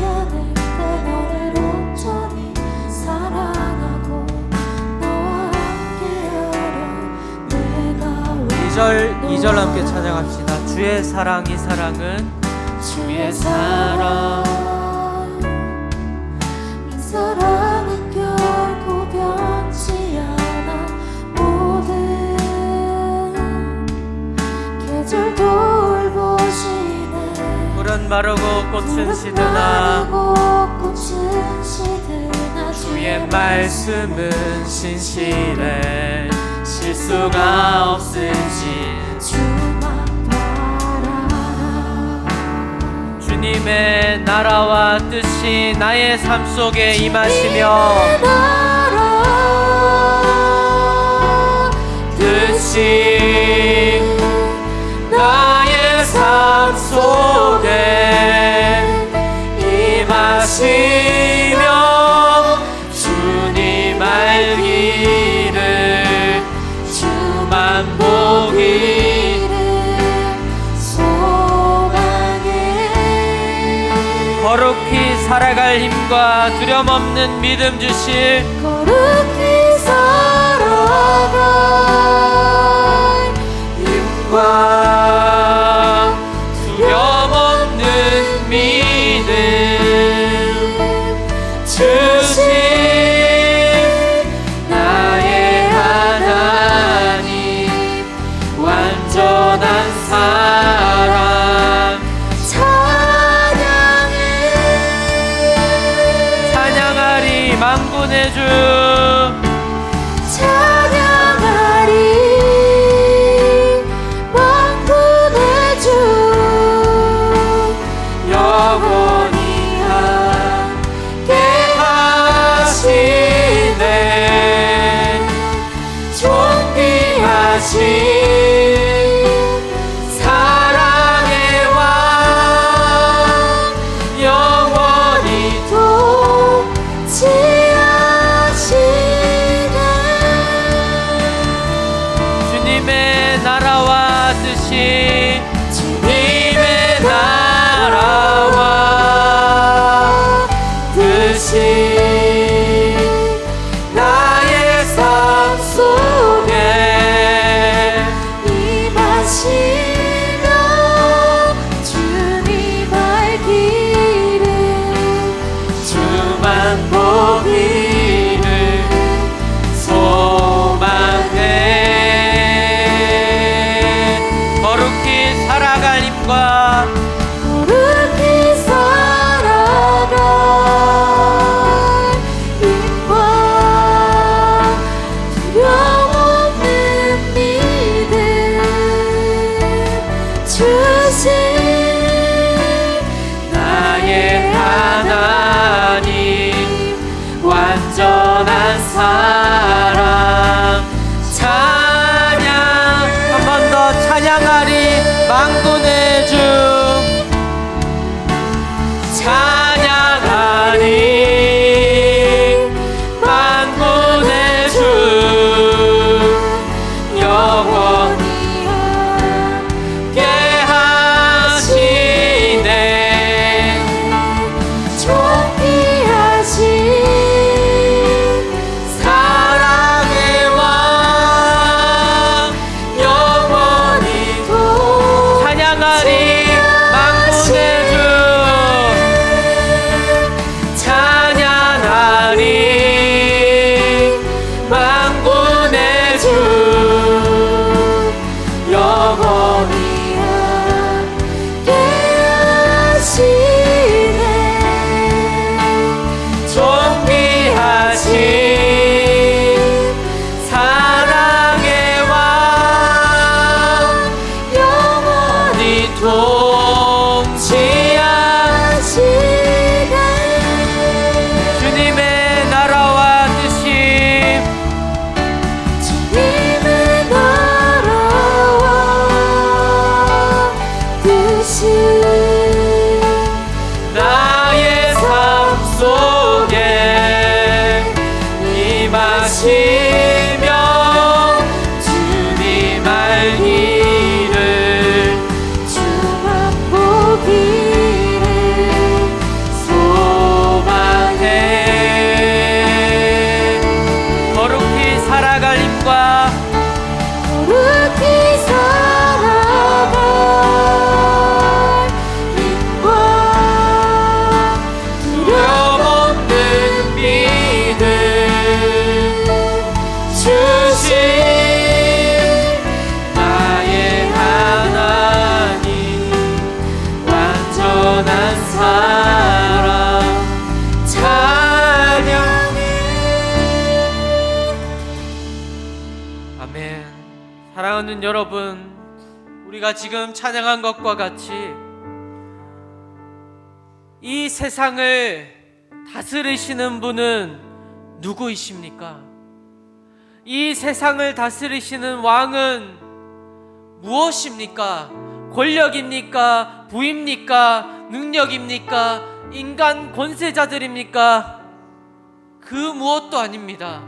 않을 때 너를 온전히 사랑하고 너와 함께하려 내가 2절 함께 찬양합시다. 주의 사랑 이 사랑은 주의 사랑 이 사랑은 결코 변치 않아. 모든 계절 돌보시네. 푸른 마르고 꽃은 시드나 꽃은 시드나 주의 말씀은 신실해 실수가 없으시. 주만 바라라. 주님의 나라와 뜻이 나의 삶 속에 임하시며 뜻이 나의 삶 속에 임하시며 주님 알기를 주만 보기를 소망해. 거룩히 살아갈 힘과 두려움 없는 믿음 주실 거룩히 살아갈 힘과 두려움 없는 믿음 주신 나의 하나님 완전한 사랑 찬양하리 만군의 주 찬양하리 만군의 주 영원히 함께 하시네. 존귀하신 사랑의 왕 영원히 통치하시네. 주님의 나라와 뜻이 주님의 나라와 뜻이 나의 삶 속에 임하시며 주님 알기를 주만 보기를 소망해. 거룩히 살아갈 힘과 거룩히 살아갈 사랑 찬양. 한 번 더 찬양하리 만군의 주. 찬양하리 만군의 주. 영원히 함께 하시네. 존귀하신 사랑의 왕 영원히 찬양하리 만군의 주. 찬양하리 만군의 주. 영원히 함께 하시네. 존귀하신 사랑의 왕 영원히 통치하시네. 주님의 나라와 뜻이 주님의 나라와 뜻이 나의 삶 속에 임하시며 주님 알기를 주만 보기를 소망해. 거룩히 살아갈 힘과 거룩히 살아갈 힘과 두려움 없는 믿음 주신 나의 하나님. 완전한 사랑 찬양해. 아멘. 사랑하는 여러분, 우리가 지금 찬양한 것과 같이 이 세상을 다스리시는 분은 누구이십니까? 이 세상을 다스리시는 왕은 무엇입니까? 권력입니까? 부입니까? 능력입니까? 인간 권세자들입니까? 그 무엇도 아닙니다.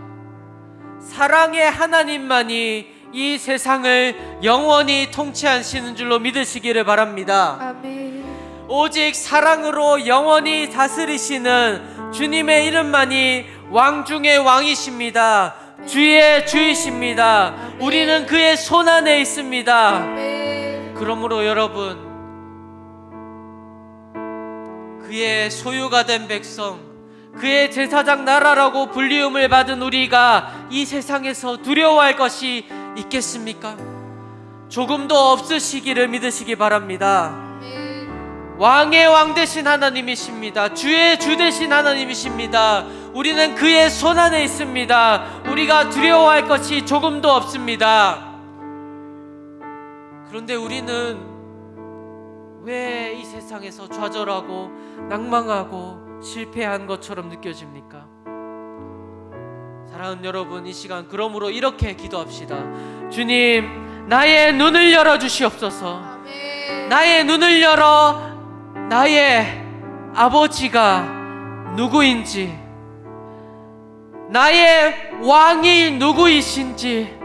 사랑의 하나님만이 이 세상을 영원히 통치하시는 줄로 믿으시기를 바랍니다. 아멘. 오직 사랑으로 영원히 다스리시는 주님의 이름만이 왕 중의 왕이십니다. 주의 주이십니다. 우리는 그의 손 안에 있습니다. 아멘. 그러므로 여러분, 그의 소유가 된 백성, 그의 제사장 나라라고 불리움을 받은 우리가 이 세상에서 두려워할 것이 있겠습니까? 조금도 없으시기를 믿으시기 바랍니다. 왕의 왕 되신 하나님이십니다. 주의 주 되신 하나님이십니다. 우리는 그의 손 안에 있습니다. 우리가 두려워할 것이 조금도 없습니다. 그런데 우리는 왜 이 세상에서 좌절하고 낭망하고 실패한 것처럼 느껴집니까? 사랑하는 여러분, 이 시간 그러므로 이렇게 기도합시다. 주님, 나의 눈을 열어 주시옵소서. 나의 눈을 열어 나의 아버지가 누구인지, 나의 왕이 누구이신지,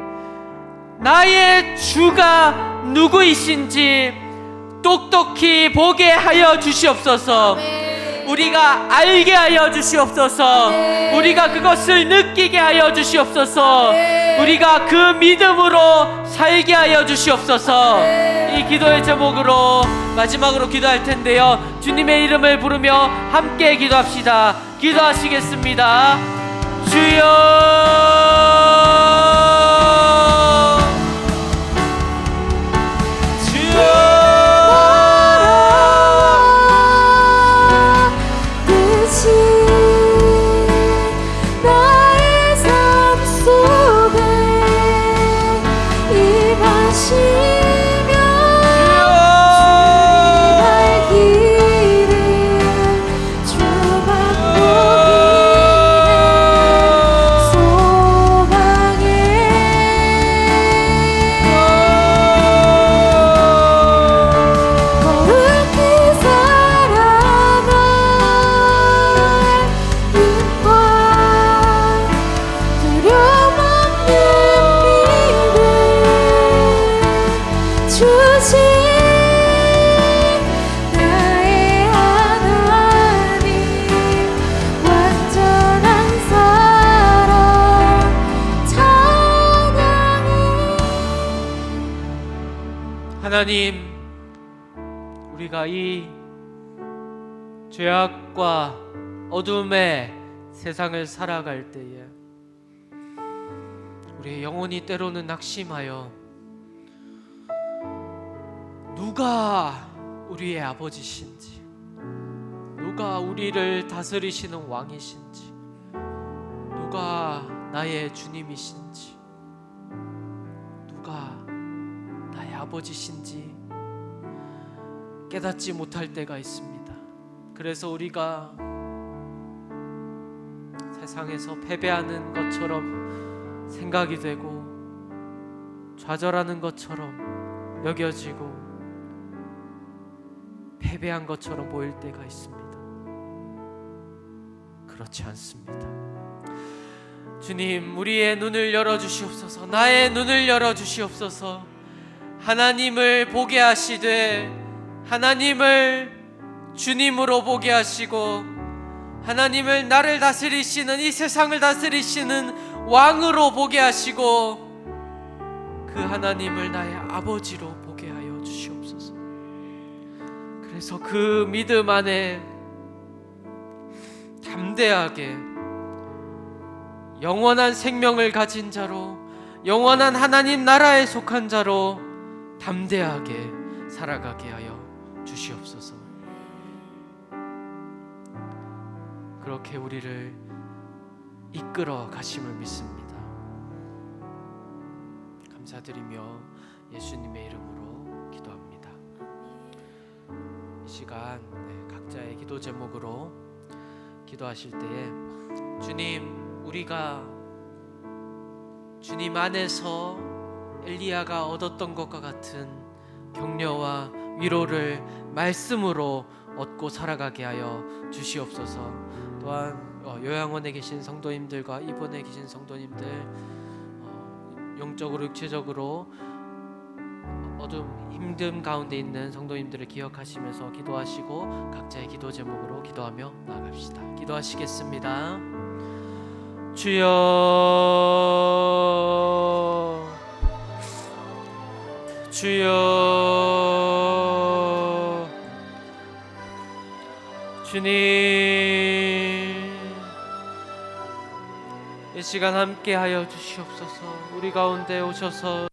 나의 주가 누구이신지 똑똑히 보게 하여 주시옵소서. 우리가 알게 하여 주시옵소서. 우리가 그것을 느끼게 하여 주시옵소서. 우리가 그 믿음으로 살게 하여 주시옵소서. 이 기도의 제목으로 마지막으로 기도할 텐데요, 주님의 이름을 부르며 함께 기도합시다. 기도하시겠습니다. 주여, 하나님, 우리가 이 죄악과 어둠의 세상을 살아갈 때에 우리의 영혼이 때로는 낙심하여 누가 우리의 아버지신지, 누가 우리를 다스리시는 왕이신지, 누가 나의 주님이신지, 누가 나의 아버지신지 깨닫지 못할 때가 있습니다. 그래서 우리가 세상에서 패배하는 것처럼 생각이 되고 좌절하는 것처럼 여겨지고 패배한 것처럼 보일 때가 있습니다. 그렇지 않습니다. 주님, 우리의 눈을 열어주시옵소서. 나의 눈을 열어주시옵소서. 하나님을 보게 하시되 하나님을 주님으로 보게 하시고 하나님을 나를 다스리시는, 이 세상을 다스리시는 왕으로 보게 하시고 그 하나님을 나의 아버지로 보게 하여 주시옵소서. 그래서 그 믿음 안에 담대하게 영원한 생명을 가진 자로, 영원한 하나님 나라에 속한 자로 담대하게 살아가게 하여 주시옵소서. 그렇게 우리를 이끌어 가심을 믿습니다. 감사드리며 예수님의 이름으로 기도합니다. 이 시간 각자의 기도 제목으로 기도하실 때에 주님, 우리가 주님 안에서 엘리야가 얻었던 것과 같은 격려와 위로를 말씀으로 얻고 살아가게 하여 주시옵소서. 또한 요양원에 계신 성도님들과 입원에 계신 성도님들, 영적으로 육체적으로 어둠 힘듦 가운데 있는 성도님들을 기억하시면서 기도하시고 각자의 기도 제목으로 기도하며 나아갑시다. 기도하시겠습니다. 주여, 주여, 주님, 이 시간 함께 하여 주시옵소서. 우리 가운데 오셔서